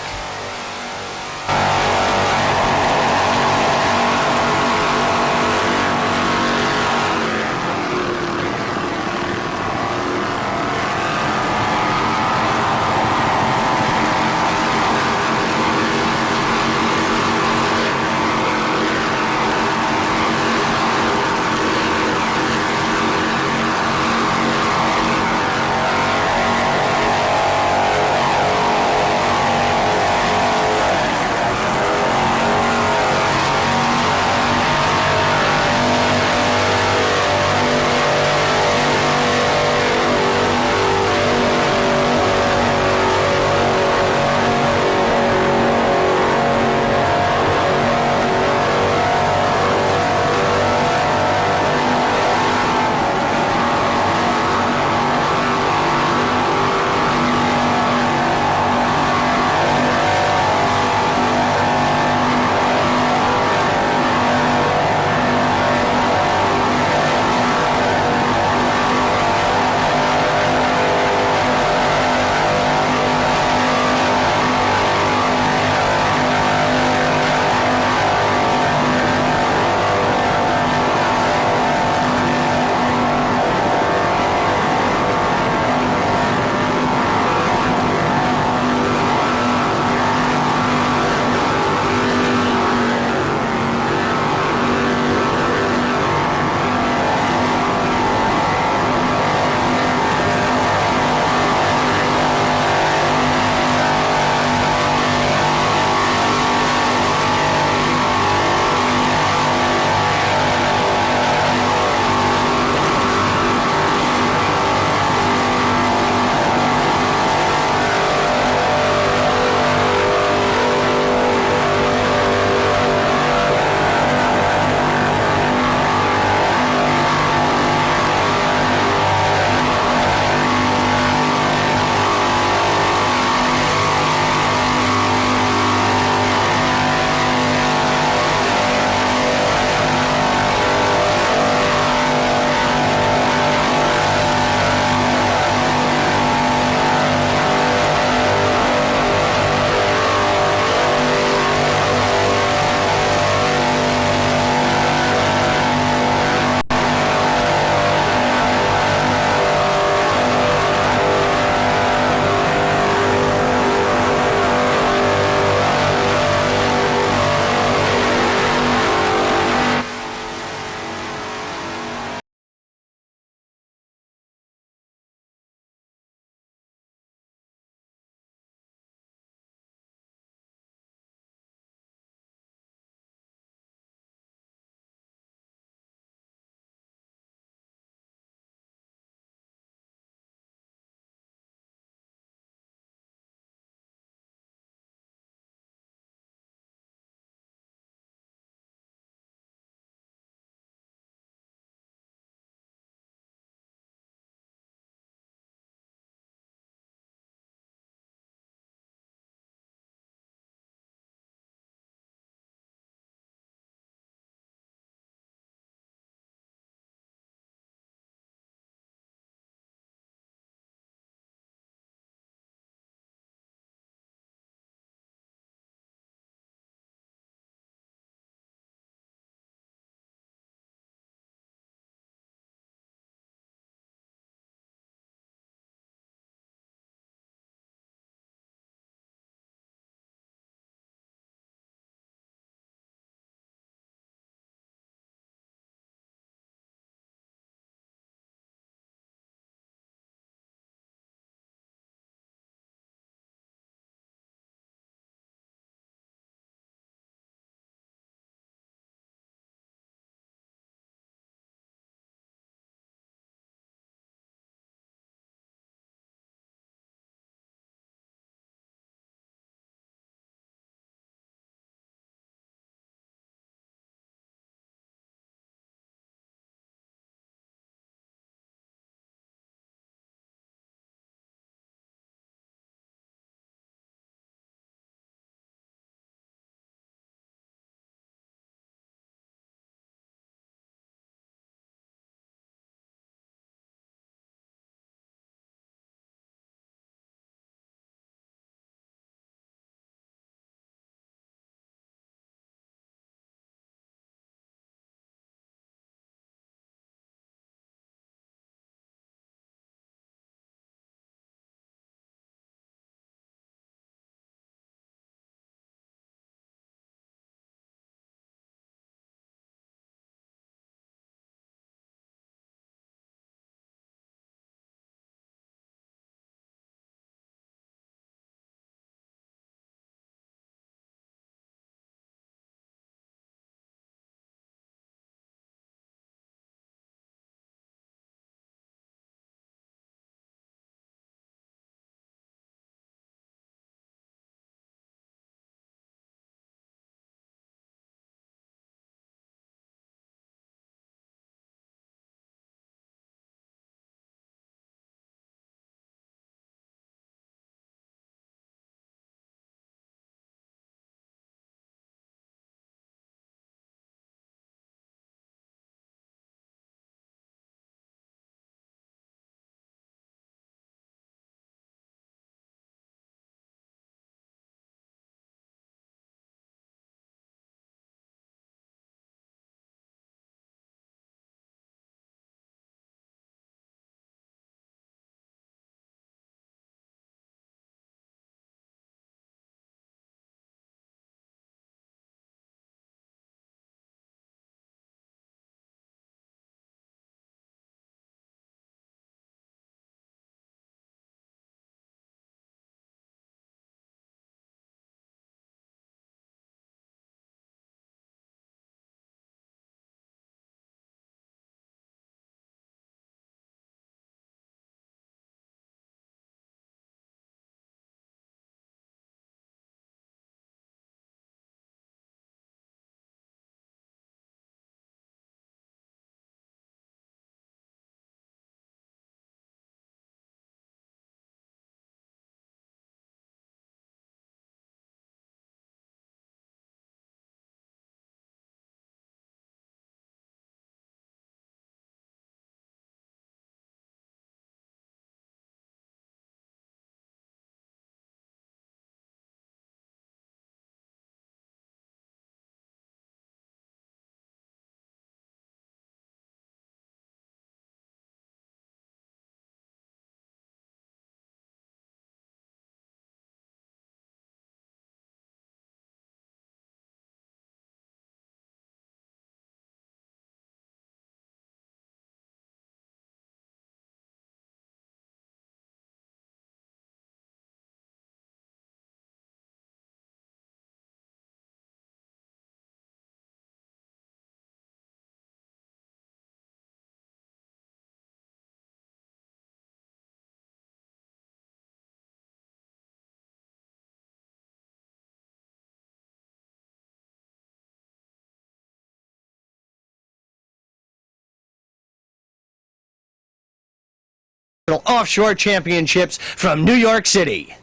Offshore Championships from New York City.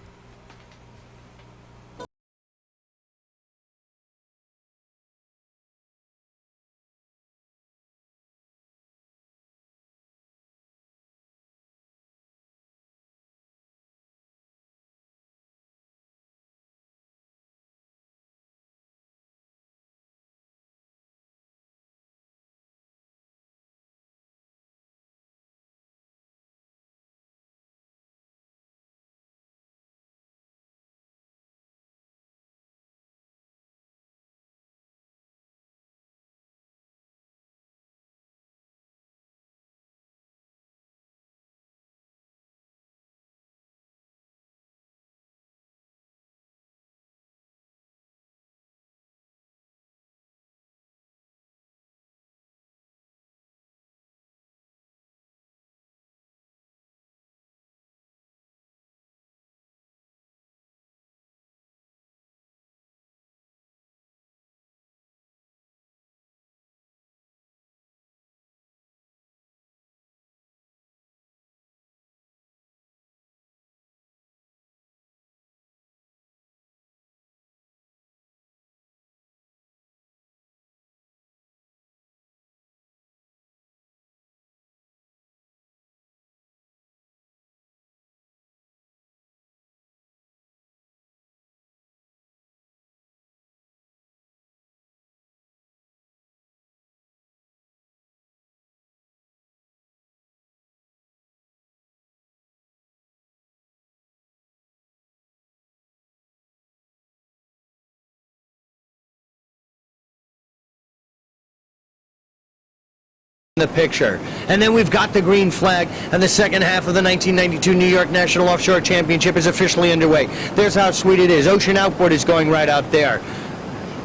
The picture. And then we've got the green flag, and the second half of the 1992 New York National Offshore Championship is officially underway. There's how sweet it is. Ocean Outboard is going right out there.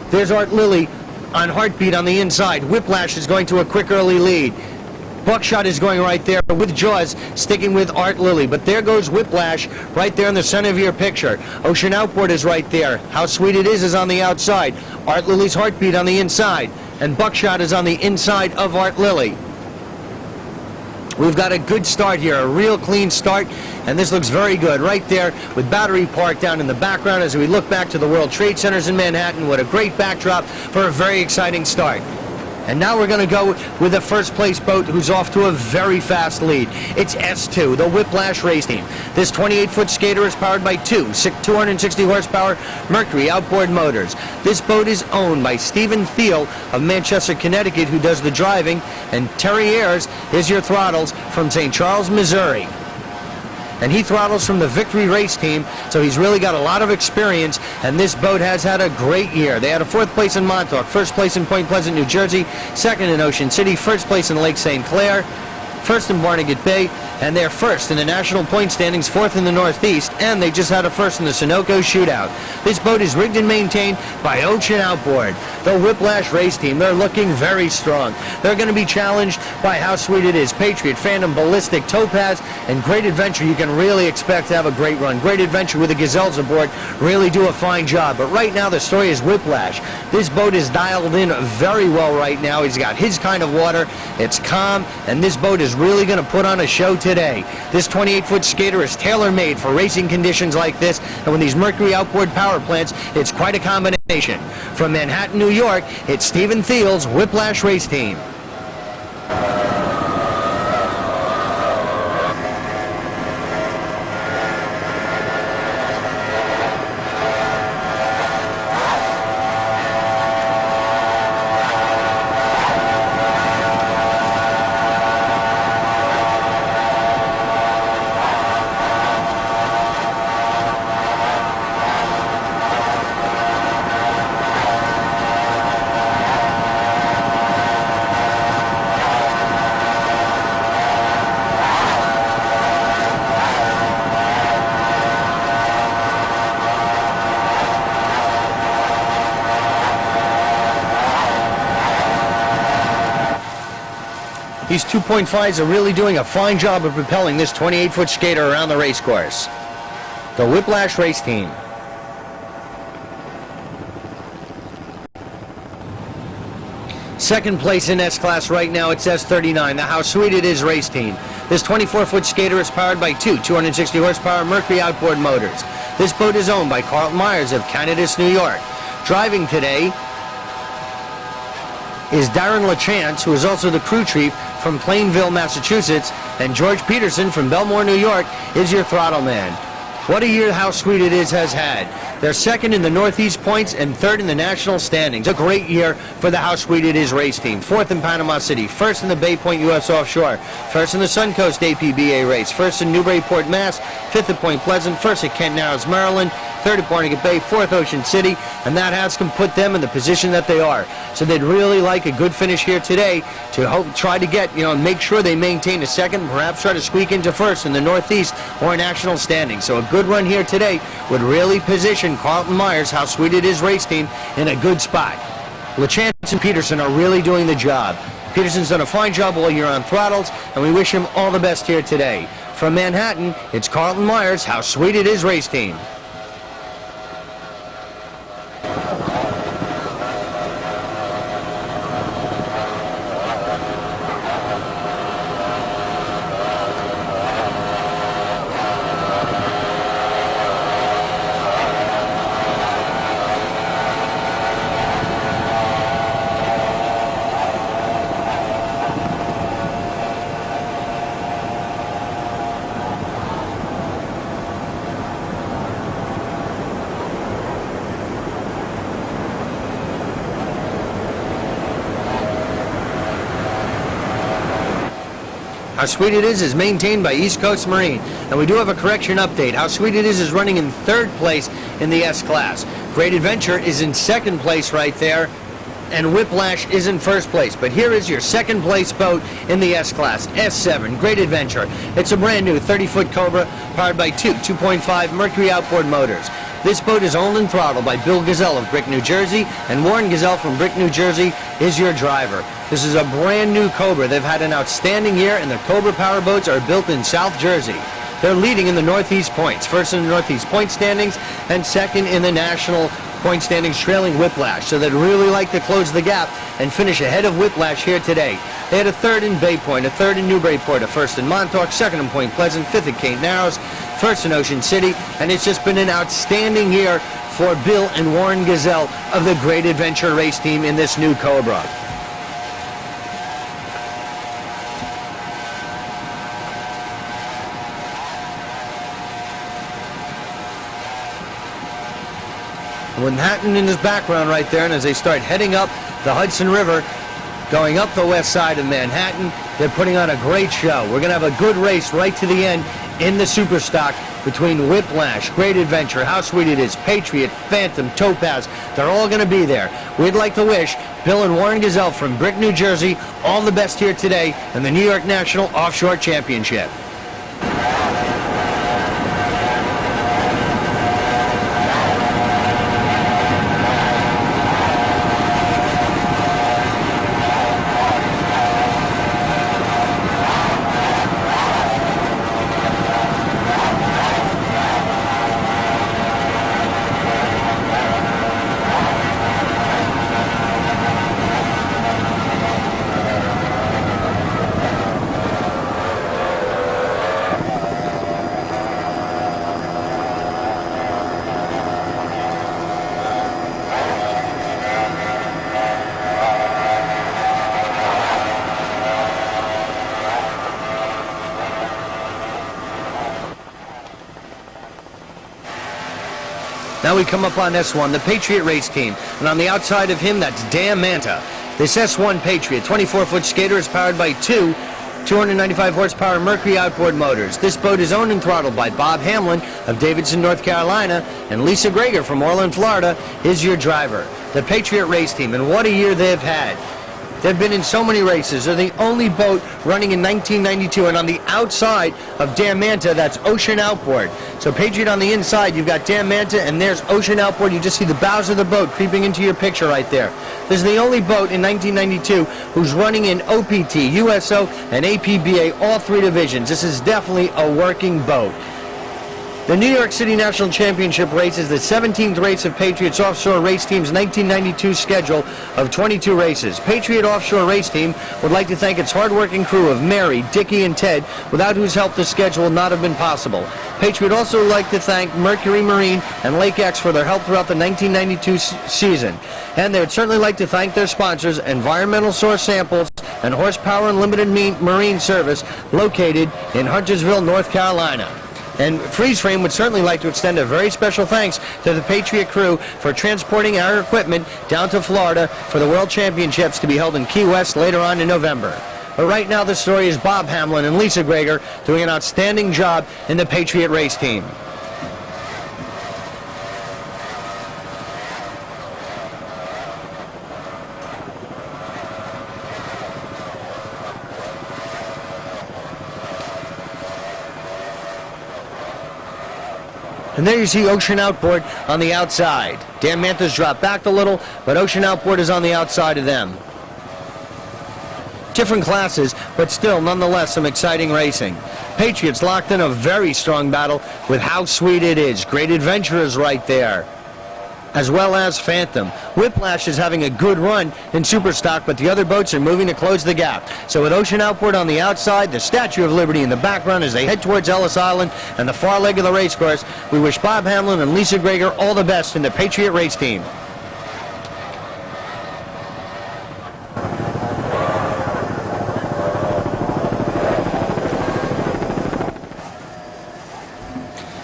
There's Art Lilly on Heartbeat on the inside. Whiplash is going to a quick early lead. Buckshot is going right there with Jaws sticking with Art Lilly. But there goes Whiplash right there in the center of your picture. Ocean Outboard is right there. How sweet it is on the outside. Art Lilly's Heartbeat on the inside. And Buckshot is on the inside of Art Lilly. We've got a good start here, a real clean start, and this looks very good right there with Battery Park down in the background as we look back to the World Trade Centers in Manhattan. What a great backdrop for a very exciting start. And now we're going to go with the first place boat who's off to a very fast lead. It's S2, the Whiplash race team. This 28-foot skater is powered by two 260 horsepower Mercury outboard motors. This boat is owned by Stephen Thiel of Manchester, Connecticut, who does the driving, and Terry Ayers is your throttles from St. Charles, Missouri. And he throttles from the Victory race team, so he's really got a lot of experience, and this boat has had a great year. They had a 4th place in Montauk, 1st place in Point Pleasant, New Jersey, 2nd in Ocean City, 1st place in Lake St. Clair, 1st in Barnegat Bay, and they're 1st in the national point standings, 4th in the Northeast, and they just had a 1st in the Sunoco shootout. This boat is rigged and maintained by Ocean Outboard. The Whiplash race team, they're looking very strong. They're going to be challenged by How Sweet It Is, Patriot, Phantom, Ballistic, Topaz, and Great Adventure. You can really expect to have a great run. Great Adventure with the Gazelles aboard really do a fine job. But right now the story is Whiplash. This boat is dialed in very well right now. He's got his kind of water. It's calm, and this boat is really going to put on a show today. This 28-foot skater is tailor-made for racing conditions like this, and with these Mercury outboard power plants, it's quite a combination. From Manhattan, New York, it's Stephen Thiel's Whiplash race team. These 2.5s are really doing a fine job of propelling this 28-foot skater around the race course. The Whiplash race team. Second place in S-Class right now, it's S39, the How Sweet It Is race team. This 24-foot skater is powered by two 260 horsepower Mercury outboard motors. This boat is owned by Carlton Myers of Canada's New York. Driving today is Darren LaChance, who is also the crew chief from Plainville, Massachusetts, and George Peterson from Belmore, New York, is your throttle man. What a year How Sweet It Is has had. They're second in the Northeast points and third in the national standings. A great year for the How Sweet It Is race team. Fourth in Panama City, first in the Bay Point U.S. Offshore, first in the Suncoast APBA race, first in Newburyport, Mass., fifth at Point Pleasant, first at Kent Narrows, Maryland, third at Barnegat Bay, fourth Ocean City, and that has put them in the position that they are. So they'd really like a good finish here today to try to get, make sure they maintain a second, perhaps try to squeak into first in the Northeast or national standings. So a good run here today would really position Carlton Myers, How Sweet It Is race team, in a good spot. LaChance and Peterson are really doing the job. Peterson's done a fine job all year on throttles, and we wish him all the best here today. From Manhattan, it's Carlton Myers, How Sweet It Is race team. How Sweet It Is maintained by East Coast Marine. And we do have a correction update. How Sweet It Is running in third place in the S-Class. Great Adventure is in second place right there, and Whiplash is in first place. But here is your second place boat in the S-Class, S7, Great Adventure. It's a brand new 30-foot Cobra powered by two 2.5 Mercury outboard motors. This boat is owned and throttled by Bill Gazelle of Brick, New Jersey, and Warren Gazelle from Brick, New Jersey is your driver. This is a brand new Cobra. They've had an outstanding year, and the Cobra powerboats are built in South Jersey. They're leading in the Northeast points, first in the Northeast point standings, and second in the national point standings, trailing Whiplash. So they'd really like to close the gap and finish ahead of Whiplash here today. They had a third in Bay Point, a third in Newburyport, a first in Montauk, second in Point Pleasant, fifth at Kent Narrows, first in Ocean City, and it's just been an outstanding year for Bill and Warren Gazelle of the Great Adventure race team in this new Cobra. Manhattan in his background right there, and as they start heading up the Hudson River, going up the west side of Manhattan, they're putting on a great show. We're going to have a good race right to the end in the Superstock between Whiplash, Great Adventure, How Sweet It Is, Patriot, Phantom, Topaz. They're all going to be there. We'd like to wish Bill and Warren Gazelle from Brick, New Jersey, all the best here today in the New York National Offshore Championship. Now we come up on S1, the Patriot race team, and on the outside of him, that's Dan Manta. This S1 Patriot 24-foot skater is powered by two 295 horsepower Mercury outboard motors. This boat is owned and throttled by Bob Hamlin of Davidson, North Carolina, and Lisa Greger from Orland, Florida is your driver. The Patriot race team, and what a year they've had. They've been in so many races. They're the only boat running in 1992, and on the outside of Dan Manta, that's Ocean Outboard. So Patriot on the inside, you've got Dan Manta, and there's Ocean Outboard. You just see the bows of the boat creeping into your picture right there. This is the only boat in 1992 who's running in OPT, USO, and APBA, all three divisions. This is definitely a working boat. The New York City National Championship race is the 17th race of Patriot's Offshore Race Team's 1992 schedule of 22 races. Patriot Offshore Race Team would like to thank its hardworking crew of Mary, Dickie, and Ted, without whose help the schedule would not have been possible. Patriot also would like to thank Mercury Marine and Lake X for their help throughout the 1992 season. And they would certainly like to thank their sponsors, Environmental Source Samples and Horsepower Unlimited Marine Service, located in Huntersville, North Carolina. And Freeze Frame would certainly like to extend a very special thanks to the Patriot crew for transporting our equipment down to Florida for the World Championships to be held in Key West later on in November. But right now the story is Bob Hamlin and Lisa Greger doing an outstanding job in the Patriot race team. And there you see Ocean Outboard on the outside. Dan Mantha's dropped back a little, but Ocean Outboard is on the outside of them. Different classes, but still, nonetheless, some exciting racing. Patriots locked in a very strong battle with How Sweet It Is. Great Adventurers right there, as well as Phantom. Whiplash is having a good run in Superstock, but the other boats are moving to close the gap. So with Ocean Outboard on the outside, the Statue of Liberty in the background as they head towards Ellis Island and the far leg of the race course, we wish Bob Hamlin and Lisa Greger all the best in the Patriot race team.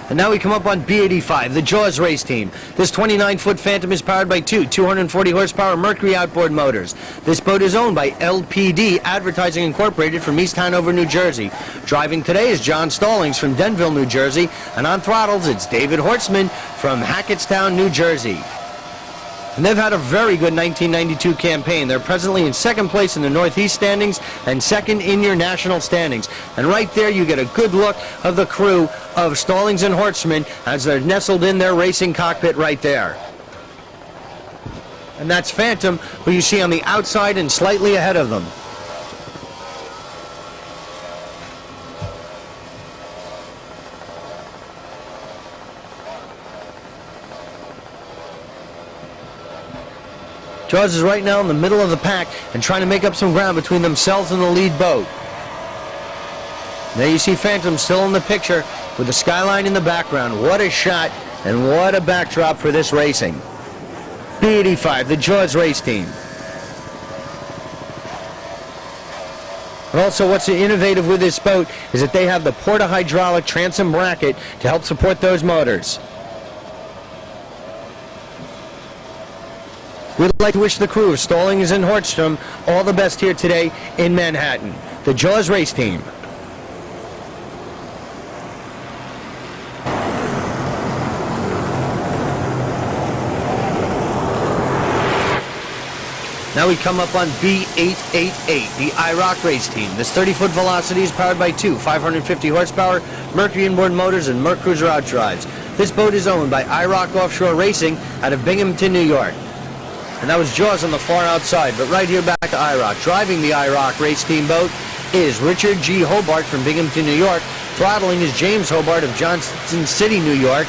And now we come up on B85, the Jaws race team. This 29-foot Phantom is powered by two 240-horsepower Mercury outboard motors. This boat is owned by LPD Advertising Incorporated from East Hanover, New Jersey. Driving today is John Stallings from Denville, New Jersey. And on throttles, it's David Hortzman from Hackettstown, New Jersey. And they've had a very good 1992 campaign. They're presently in second place in the Northeast standings and second in your national standings. And right there you get a good look of the crew of Stallings and Hortzman as they're nestled in their racing cockpit right there. And that's Phantom, who you see on the outside and slightly ahead of them. Jaws is right now in the middle of the pack and trying to make up some ground between themselves and the lead boat. There you see Phantom still in the picture with the skyline in the background. What a shot and what a backdrop for this racing. B85, the Jaws race team. And also what's innovative with this boat is that they have the porta-hydraulic transom bracket to help support those motors. We'd like to wish the crew of Stallings and Hortstrom all the best here today in Manhattan. The Jaws race team. Now we come up on B888, the IROC race team. This 30-foot Velocity is powered by two 550-horsepower Mercury inboard motors and Mercruiser outdrives. This boat is owned by IROC Offshore Racing out of Binghamton, New York. And that was Jaws on the far outside, but right here back to IROC. Driving the IROC race team boat is Richard G. Hobart from Binghamton, New York. Throttling is James Hobart of Johnson City, New York.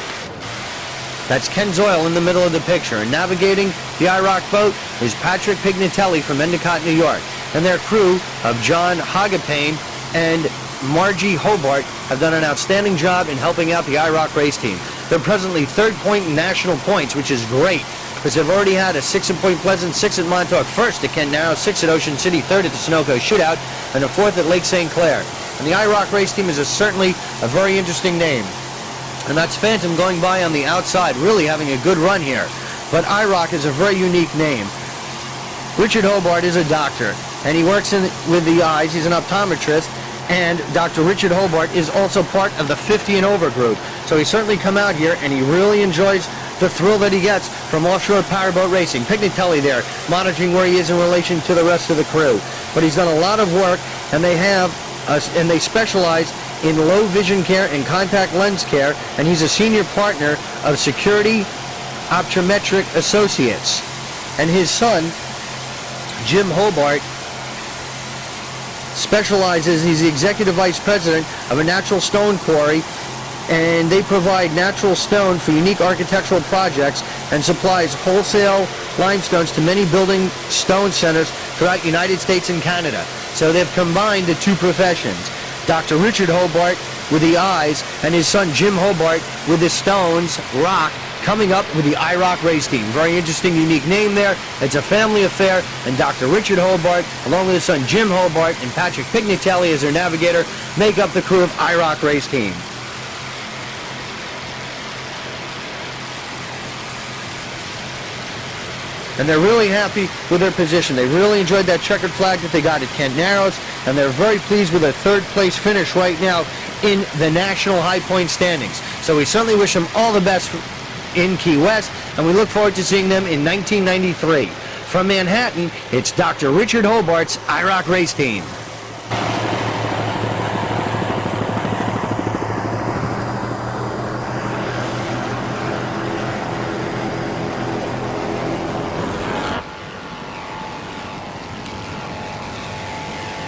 That's Ken Zoyle in the middle of the picture. And navigating the IROC boat is Patrick Pignatelli from Endicott, New York. And their crew of John Hagapane and Margie Hobart have done an outstanding job in helping out the IROC race team. They're presently third point in national points, which is great, because they've already had a 6 at Point Pleasant, 6 at Montauk, first at Kent Narrows, 6 at Ocean City, third at the Sunoco Shootout, and a 4th at Lake St. Clair. And the IROC race team is certainly a very interesting name. And that's Phantom going by on the outside, really having a good run here. But IROC is a very unique name. Richard Hobart is a doctor, and he works with the eyes. He's an optometrist, and Dr. Richard Hobart is also part of the 50 and over group. So he's certainly come out here, and he really enjoys the thrill that he gets from offshore powerboat racing. Pignatelli there, monitoring where he is in relation to the rest of the crew. But he's done a lot of work, and they specialize in low vision care and contact lens care, and he's a senior partner of Security Optometric Associates. And his son, Jim Hobart, specializes, he's the executive vice president of a natural stone quarry and they provide natural stone for unique architectural projects and supplies wholesale limestones to many building stone centers throughout the United States and Canada. So they've combined the two professions. Dr. Richard Hobart with the eyes and his son Jim Hobart with the stones, rock, coming up with the IROC race team. Very interesting, unique name there. It's a family affair, and Dr. Richard Hobart, along with his son Jim Hobart and Patrick Pignatelli as their navigator, make up the crew of IROC race team. And they're really happy with their position. They really enjoyed that checkered flag that they got at Kent Narrows, and they're very pleased with their third place finish right now in the national high point standings. So we certainly wish them all the best in Key West, and we look forward to seeing them in 1993. From Manhattan, it's Dr. Richard Hobart's IROC race team.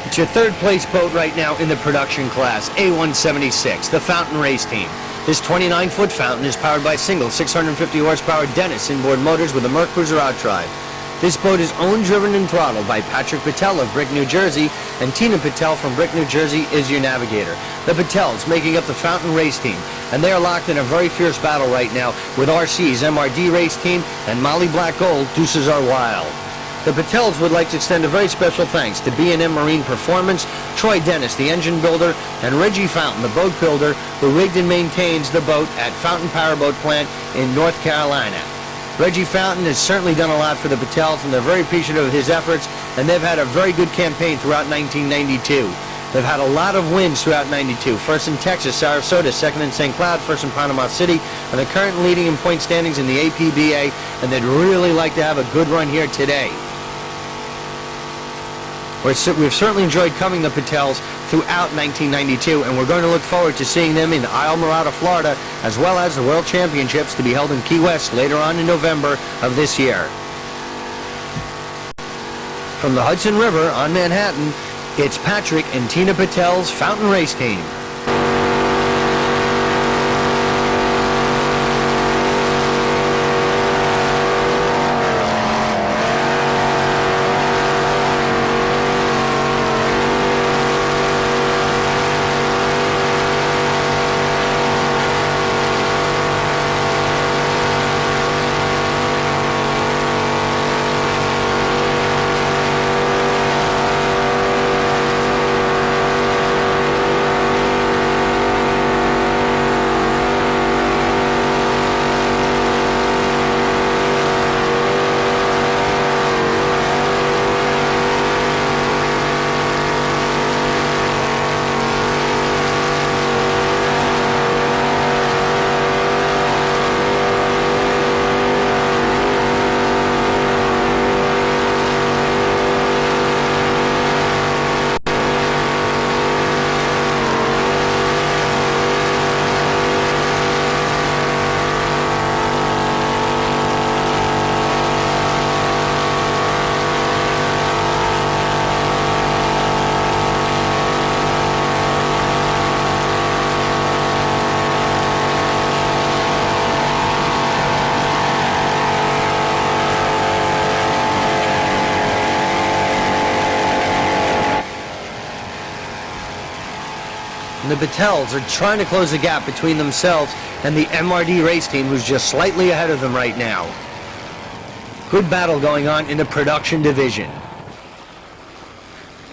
It's your third place boat right now in the production class, A176, the Fountain Race Team. This 29-foot fountain is powered by single 650 horsepower Dennis inboard motors with a Mercruiser outdrive. This boat is owned, driven, and throttled by Patrick Patel of Brick, New Jersey, and Tina Patel from Brick, New Jersey is your navigator. The Patels making up the Fountain Race Team, and they are locked in a very fierce battle right now with RC's MRD Race Team and Molly Black Gold, Deuces Are Wild. The Patels would like to extend a very special thanks to B&M Marine Performance, Troy Dennis, the engine builder, and Reggie Fountain, the boat builder, who rigged and maintains the boat at Fountain Powerboat plant in North Carolina. Reggie Fountain has certainly done a lot for the Patels, and they're very appreciative of his efforts, and they've had a very good campaign throughout 1992. They've had a lot of wins throughout 92. First in Texas, Sarasota, second in St. Cloud, first in Panama City, and they're currently leading in point standings in the APBA, and they'd really like to have a good run here today. We've certainly enjoyed covering the Patels throughout 1992, and we're going to look forward to seeing them in Isle Morada, Florida, as well as the World Championships to be held in Key West later on in November of this year. From the Hudson River on Manhattan, it's Patrick and Tina Patel's Fountain Race Team. The Patels are trying to close the gap between themselves and the MRD race team, who's just slightly ahead of them right now. Good battle going on in the production division.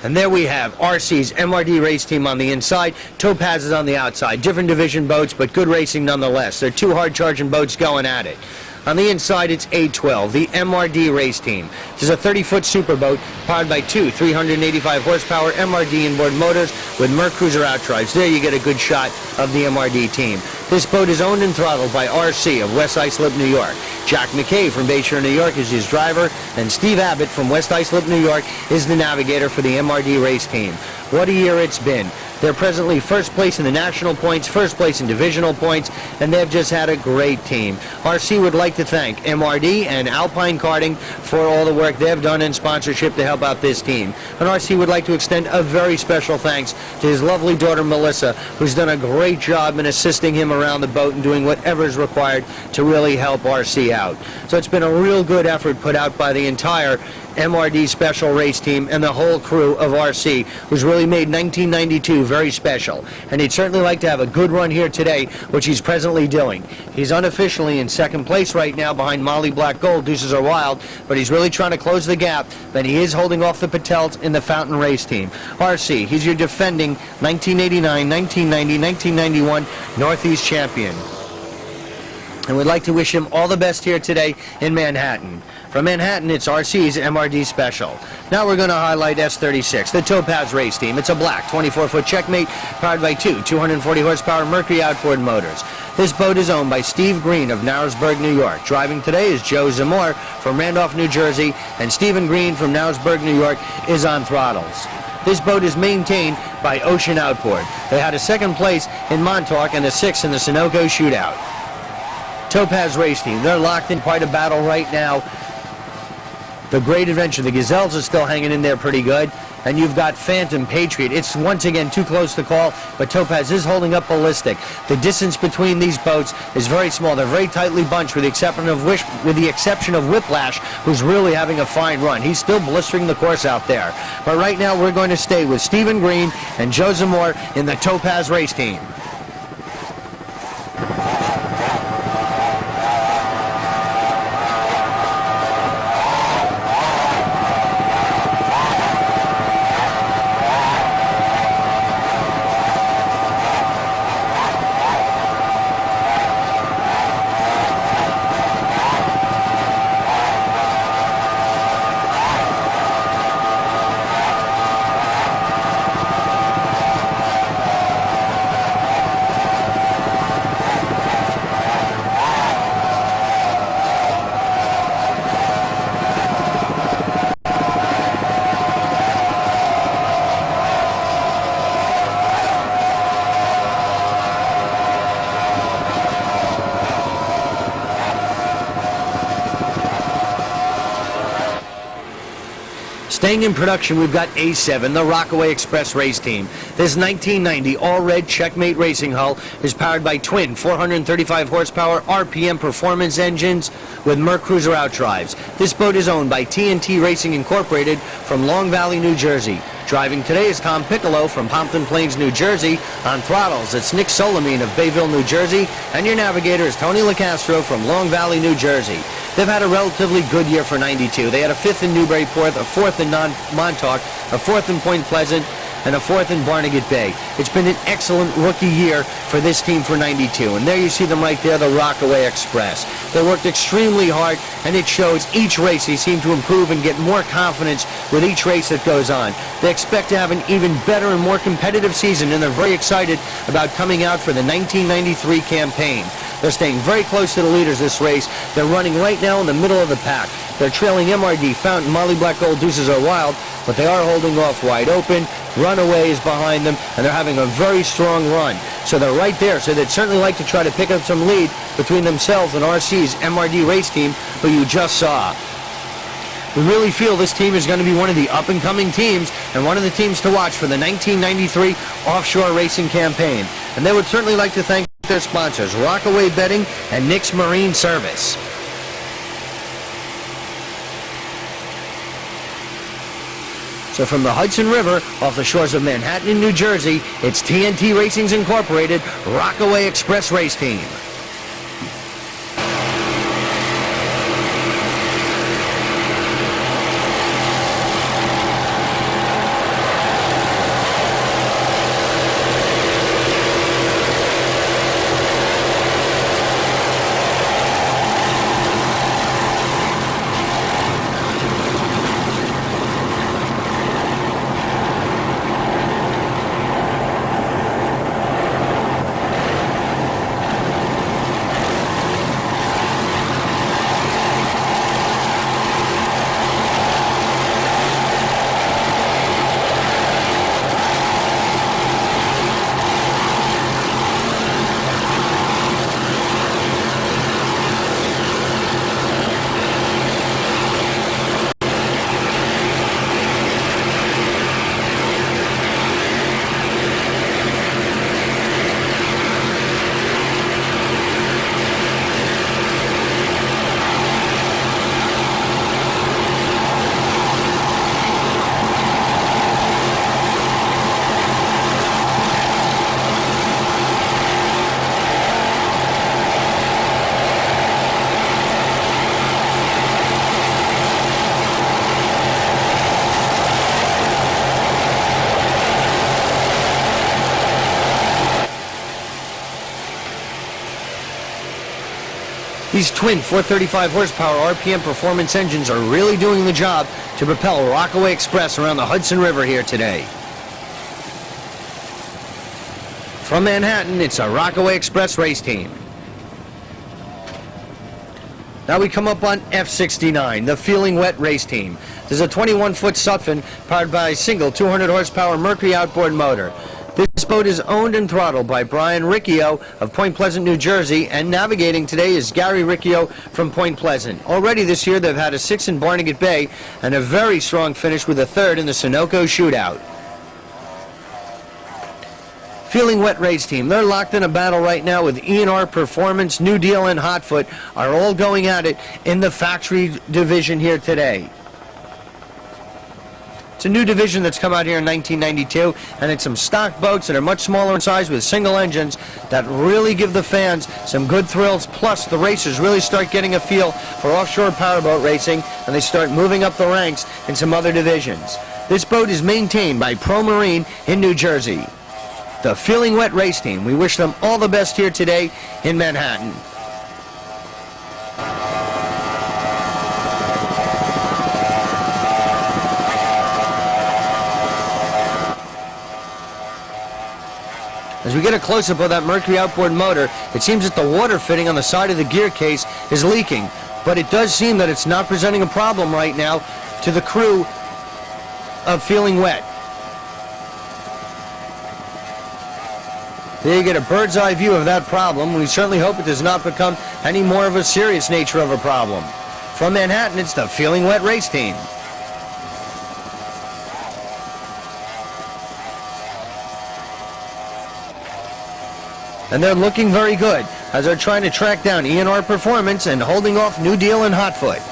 And there we have RC's MRD race team on the inside, Topaz is on the outside. Different division boats, but good racing nonetheless. They're two hard-charging boats going at it. On the inside, it's A12, the MRD race team. This is a 30-foot superboat powered by two 385 horsepower MRD inboard motors with Mercruiser outdrives. There you get a good shot of the MRD team. This boat is owned and throttled by RC of West Islip, New York. Jack McKay from Bayshore, New York is his driver, and Steve Abbott from West Islip, New York is the navigator for the MRD race team. What a year it's been. They're presently first place in the national points, first place in divisional points, and they've just had a great team. RC would like to thank MRD and Alpine Karting for all the work they've done in sponsorship to help out this team. And RC would like to extend a very special thanks to his lovely daughter Melissa, who's done a great job in assisting him around the boat and doing whatever is required to really help RC out. So it's been a real good effort put out by the entire MRD Special Race Team and the whole crew of RC, who's really made 1992 very special. And he'd certainly like to have a good run here today, which he's presently doing. He's unofficially in second place right now behind Molly Black Gold, Deuces Are Wild, but he's really trying to close the gap, but he is holding off the Patels in the Fountain Race Team. RC, he's your defending 1989, 1990, 1991 Northeast champion. And we'd like to wish him all the best here today in Manhattan. From Manhattan, it's RC's MRD Special. Now we're going to highlight S36, the Topaz Race Team. It's a black 24-foot checkmate powered by two 240 horsepower Mercury outboard motors. This boat is owned by Steve Green of Narrowsburg, New York. Driving today is Joe Zamore from Randolph, New Jersey, and Stephen Green from Narrowsburg, New York is on throttles. This boat is maintained by Ocean Outboard. They had a second place in Montauk and a sixth in the Sunoco Shootout. Topaz Race Team, they're locked in quite a battle right now. The Great Adventure, the Gazelles are still hanging in there pretty good. And you've got Phantom, Patriot. It's once again too close to call, but Topaz is holding up Ballistic. The distance between these boats is very small. They're very tightly bunched with the exception of Whiplash, who's really having a fine run. He's still blistering the course out there. But right now we're going to stay with Stephen Green and Joe Zamore in the Topaz Race Team. Staying in production, we've got A7, the Rockaway Express Race Team. This 1990 all-red Checkmate racing hull is powered by twin 435 horsepower RPM performance engines with Merc Cruiser outdrives. This boat is owned by TNT Racing Incorporated from Long Valley, New Jersey. Driving today is Tom Piccolo from Pompton Plains, New Jersey. On throttles, it's Nick Solamine of Bayville, New Jersey. And your navigator is Tony LaCastro from Long Valley, New Jersey. They've had a relatively good year for 92. They had a fifth in Newburyport, a fourth in Montauk, a fourth in Point Pleasant, and a fourth in Barnegat Bay. It's been an excellent rookie year for this team for 92. And there you see them right there, the Rockaway Express. They worked extremely hard, and it shows each race they seem to improve and get more confidence with each race that goes on. They expect to have an even better and more competitive season, and they're very excited about coming out for the 1993 campaign. They're staying very close to the leaders this race. They're running right now in the middle of the pack. They're trailing MRD, Fountain, Molly Black Gold, Deuces Are Wild, but they are holding off wide open. Runaway is behind them, and they're having a very strong run. So they're right there, so they'd certainly like to try to pick up some lead between themselves and RC's MRD race team, who you just saw. We really feel this team is going to be one of the up-and-coming teams and one of the teams to watch for the 1993 offshore racing campaign. And they would certainly like to thank their sponsors, Rockaway Betting and Nick's Marine Service. So from the Hudson River, off the shores of Manhattan in New Jersey, it's TNT Racing's Incorporated Rockaway Express Race Team. These twin 435 horsepower RPM performance engines are really doing the job to propel Rockaway Express around the Hudson River here today. From Manhattan, it's a Rockaway Express race team. Now we come up on F69, the Feeling Wet race team. There's a 21-foot Sutphen powered by a single 200 horsepower Mercury outboard motor. This boat is owned and throttled by Brian Riccio of Point Pleasant, New Jersey, and navigating today is Gary Riccio from Point Pleasant. Already this year they've had a 6th in Barnegat Bay and a very strong finish with a 3rd in the Sunoco Shootout. Feeling Wet race team, they're locked in a battle right now with E&R Performance, New Deal, and Hotfoot are all going at it in the factory division here today. It's a new division that's come out here in 1992, and it's some stock boats that are much smaller in size with single engines that really give the fans some good thrills. Plus, the racers really start getting a feel for offshore powerboat racing, and they start moving up the ranks in some other divisions. This boat is maintained by Pro Marine in New Jersey. The Feeling Wet race team, we wish them all the best here today in Manhattan. As we get a close-up of that Mercury outboard motor, it seems that the water fitting on the side of the gear case is leaking, but it does seem that it's not presenting a problem right now to the crew of Feeling Wet. There you get a bird's eye view of that problem. We certainly hope it does not become any more of a serious nature of a problem. From Manhattan, it's the Feeling Wet race team. And they're looking very good as they're trying to track down E&R Performance and holding off New Deal and Hotfoot.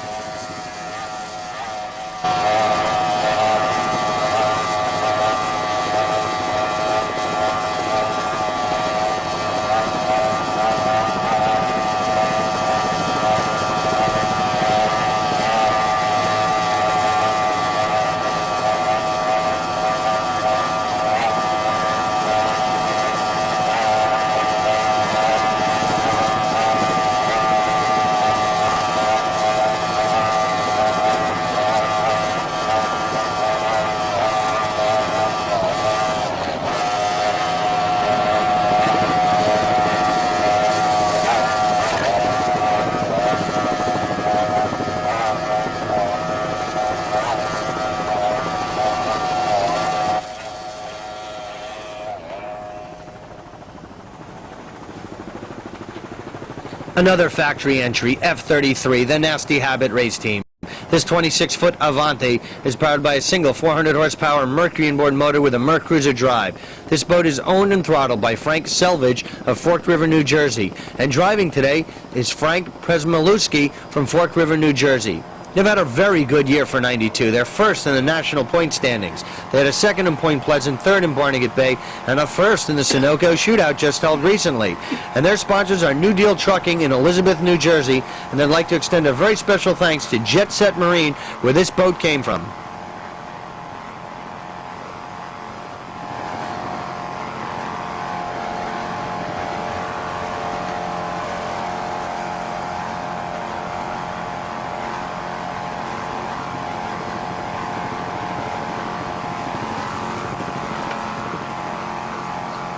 Another factory entry, F33, the Nasty Habit race team. This 26-foot Avante is powered by a single 400 horsepower Mercury inboard motor with a Mercruiser drive. This boat is owned and throttled by Frank Selvage of Fork River, New Jersey. And driving today is Frank Presmaluski from Fork River, New Jersey. They've had a very good year for 92. They're first in the national point standings. They had a 2nd in Point Pleasant, 3rd in Barnegat Bay, and a 1st in the Sunoco Shootout just held recently. And their sponsors are New Deal Trucking in Elizabeth, New Jersey, and they'd like to extend a very special thanks to Jet Set Marine, where this boat came from.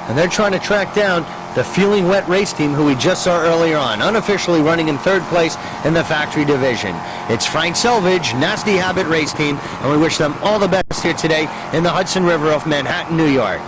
And they're trying to track down the Feeling Wet race team, who we just saw earlier on, unofficially running in 3rd place in the factory division. It's Frank Selvage, Nasty Habit race team, and we wish them all the best here today in the Hudson River of Manhattan, New York.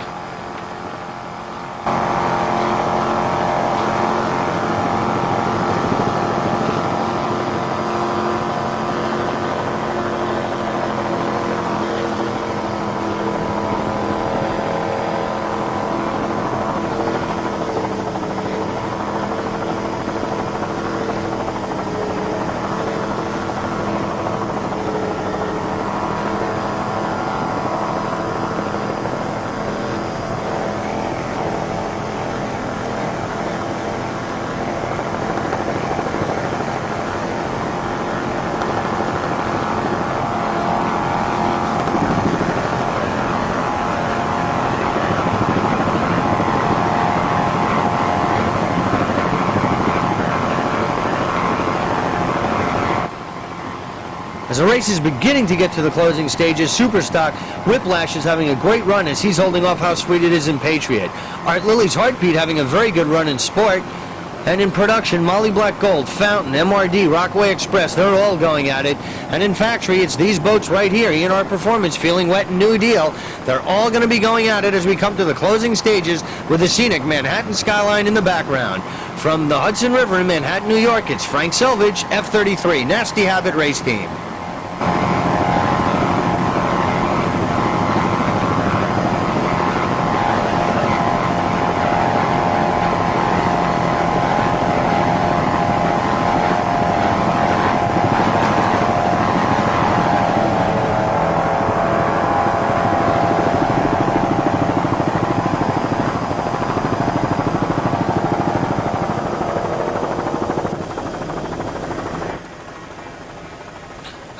the race is beginning to get to the closing stages, Superstock Whiplash is having a great run as he's holding off How Sweet It Is in Patriot. Art Lily's Heartbeat having a very good run in Sport. And in production, Molly Black Gold, Fountain, MRD, Rockaway Express, they're all going at it. And in factory, it's these boats right here, E&R Performance, Feeling Wet and New Deal. They're all going to be going at it as we come to the closing stages with the scenic Manhattan skyline in the background. From the Hudson River in Manhattan, New York, it's Frank Selvage, F-33, Nasty Habit Race Team.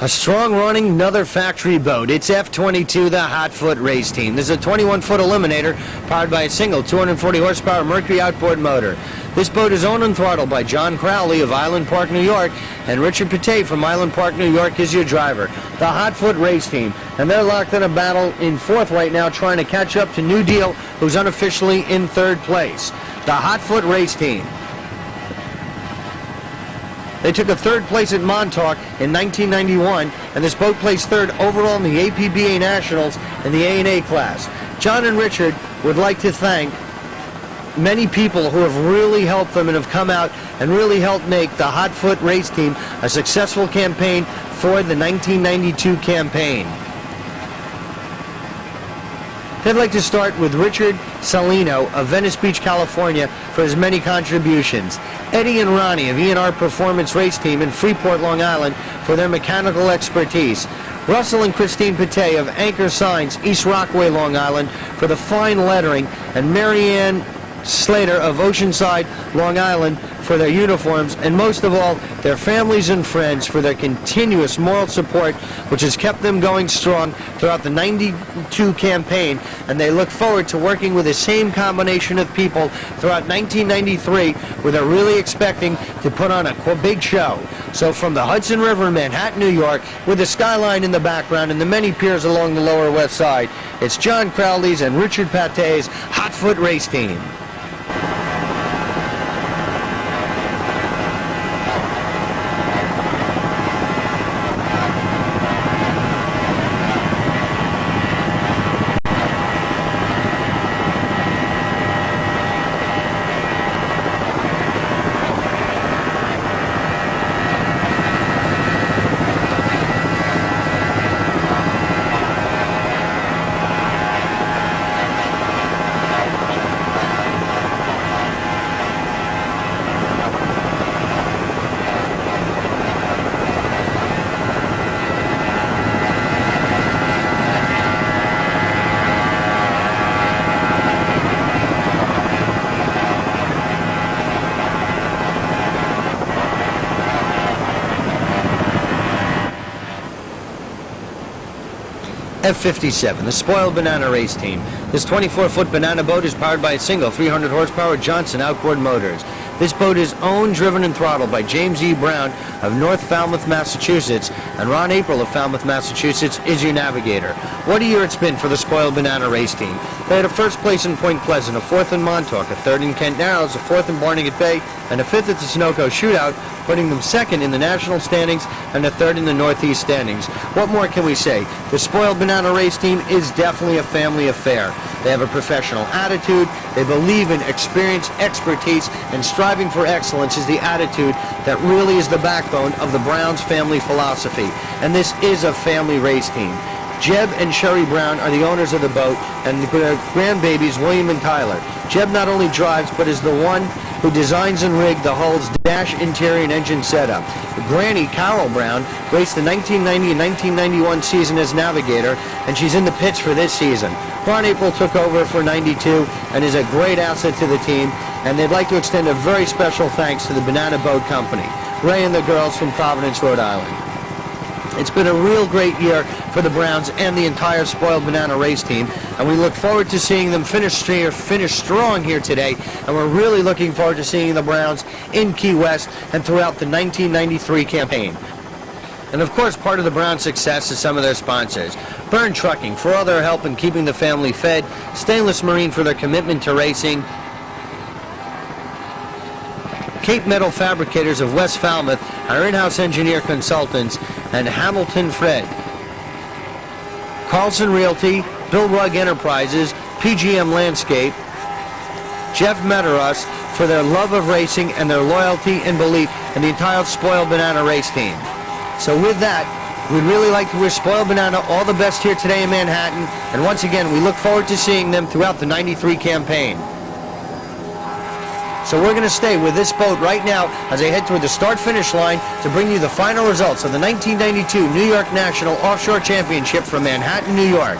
A strong running, another factory boat. It's F-22, the Hotfoot Race Team. This is a 21-foot Eliminator powered by a single 240 horsepower Mercury outboard motor. This boat is owned and throttled by John Crowley of Island Park, New York, and Richard Pate from Island Park, New York is your driver. The Hotfoot Race Team, and they're locked in a battle in fourth right now, trying to catch up to New Deal, who's unofficially in third place. The Hotfoot Race Team. They took a third place at Montauk in 1991, and this boat placed third overall in the APBA Nationals in the A&A class. John and Richard would like to thank many people who have really helped them and have come out and really helped make the Hotfoot Race Team a successful campaign for the 1992 campaign. I'd like to start with Richard Salino of Venice Beach, California, for his many contributions. Eddie and Ronnie of E&R Performance Race Team in Freeport, Long Island, for their mechanical expertise. Russell and Christine Pate of Anchor Signs, East Rockaway, Long Island, for the fine lettering, and Marianne Slater of Oceanside, Long Island, for their uniforms, and most of all, their families and friends for their continuous moral support, which has kept them going strong throughout the 92 campaign, and they look forward to working with the same combination of people throughout 1993, where they're really expecting to put on a big show. So from the Hudson River in Manhattan, New York, with the skyline in the background and the many piers along the Lower West Side, it's John Crowley's and Richard Pate's Hotfoot Race Team. F-57, the Spoiled Banana Race Team. This 24-foot banana boat is powered by a single 300 horsepower Johnson outboard motors. This boat is owned, driven, and throttled by James E. Brown of North Falmouth, Massachusetts, and Ron April of Falmouth, Massachusetts is your navigator. What a year it's been for the Spoiled Banana Race Team. They had a first place in Point Pleasant, a fourth in Montauk, a third in Kent Narrows, a fourth in Barnegat Bay, and a fifth at the Sunoco Shootout, putting them second in the national standings and a third in the Northeast standings. What more can we say? The Spoiled Banana Race Team is definitely a family affair. They have a professional attitude. They believe in experience, expertise, and striving for excellence is the attitude that really is the backbone of the Browns family philosophy. And this is a family race team. Jeb and Sherry Brown are the owners of the boat, and their grandbabies, William and Tyler. Jeb not only drives, but is the one who designs and rigged the hull's dash, interior, and engine setup. Granny, Carol Brown, raced the 1990 and 1991 season as navigator, and she's in the pits for this season. Ron April took over for 92 and is a great asset to the team, and they'd like to extend a very special thanks to the Banana Boat Company, Ray and the girls from Providence, Rhode Island. It's been a real great year for the Browns and the entire Spoiled Banana Race Team, and we look forward to seeing them finish strong here today, and we're really looking forward to seeing the Browns in Key West and throughout the 1993 campaign. And of course, part of the Brown success is some of their sponsors. Byrne Trucking for all their help in keeping the family fed, Stainless Marine for their commitment to racing, Cape Metal Fabricators of West Falmouth, our in-house engineer consultants, and Hamilton Fred. Carlson Realty, Bill Rugg Enterprises, PGM Landscape, Jeff Metaros for their love of racing and their loyalty and belief in the entire Spoiled Banana race team. So with that, we'd really like to wish Spoiled Banana all the best here today in Manhattan, and once again, we look forward to seeing them throughout the '93 campaign. So we're going to stay with this boat right now as they head toward the start-finish line to bring you the final results of the 1992 New York National Offshore Championship from Manhattan, New York.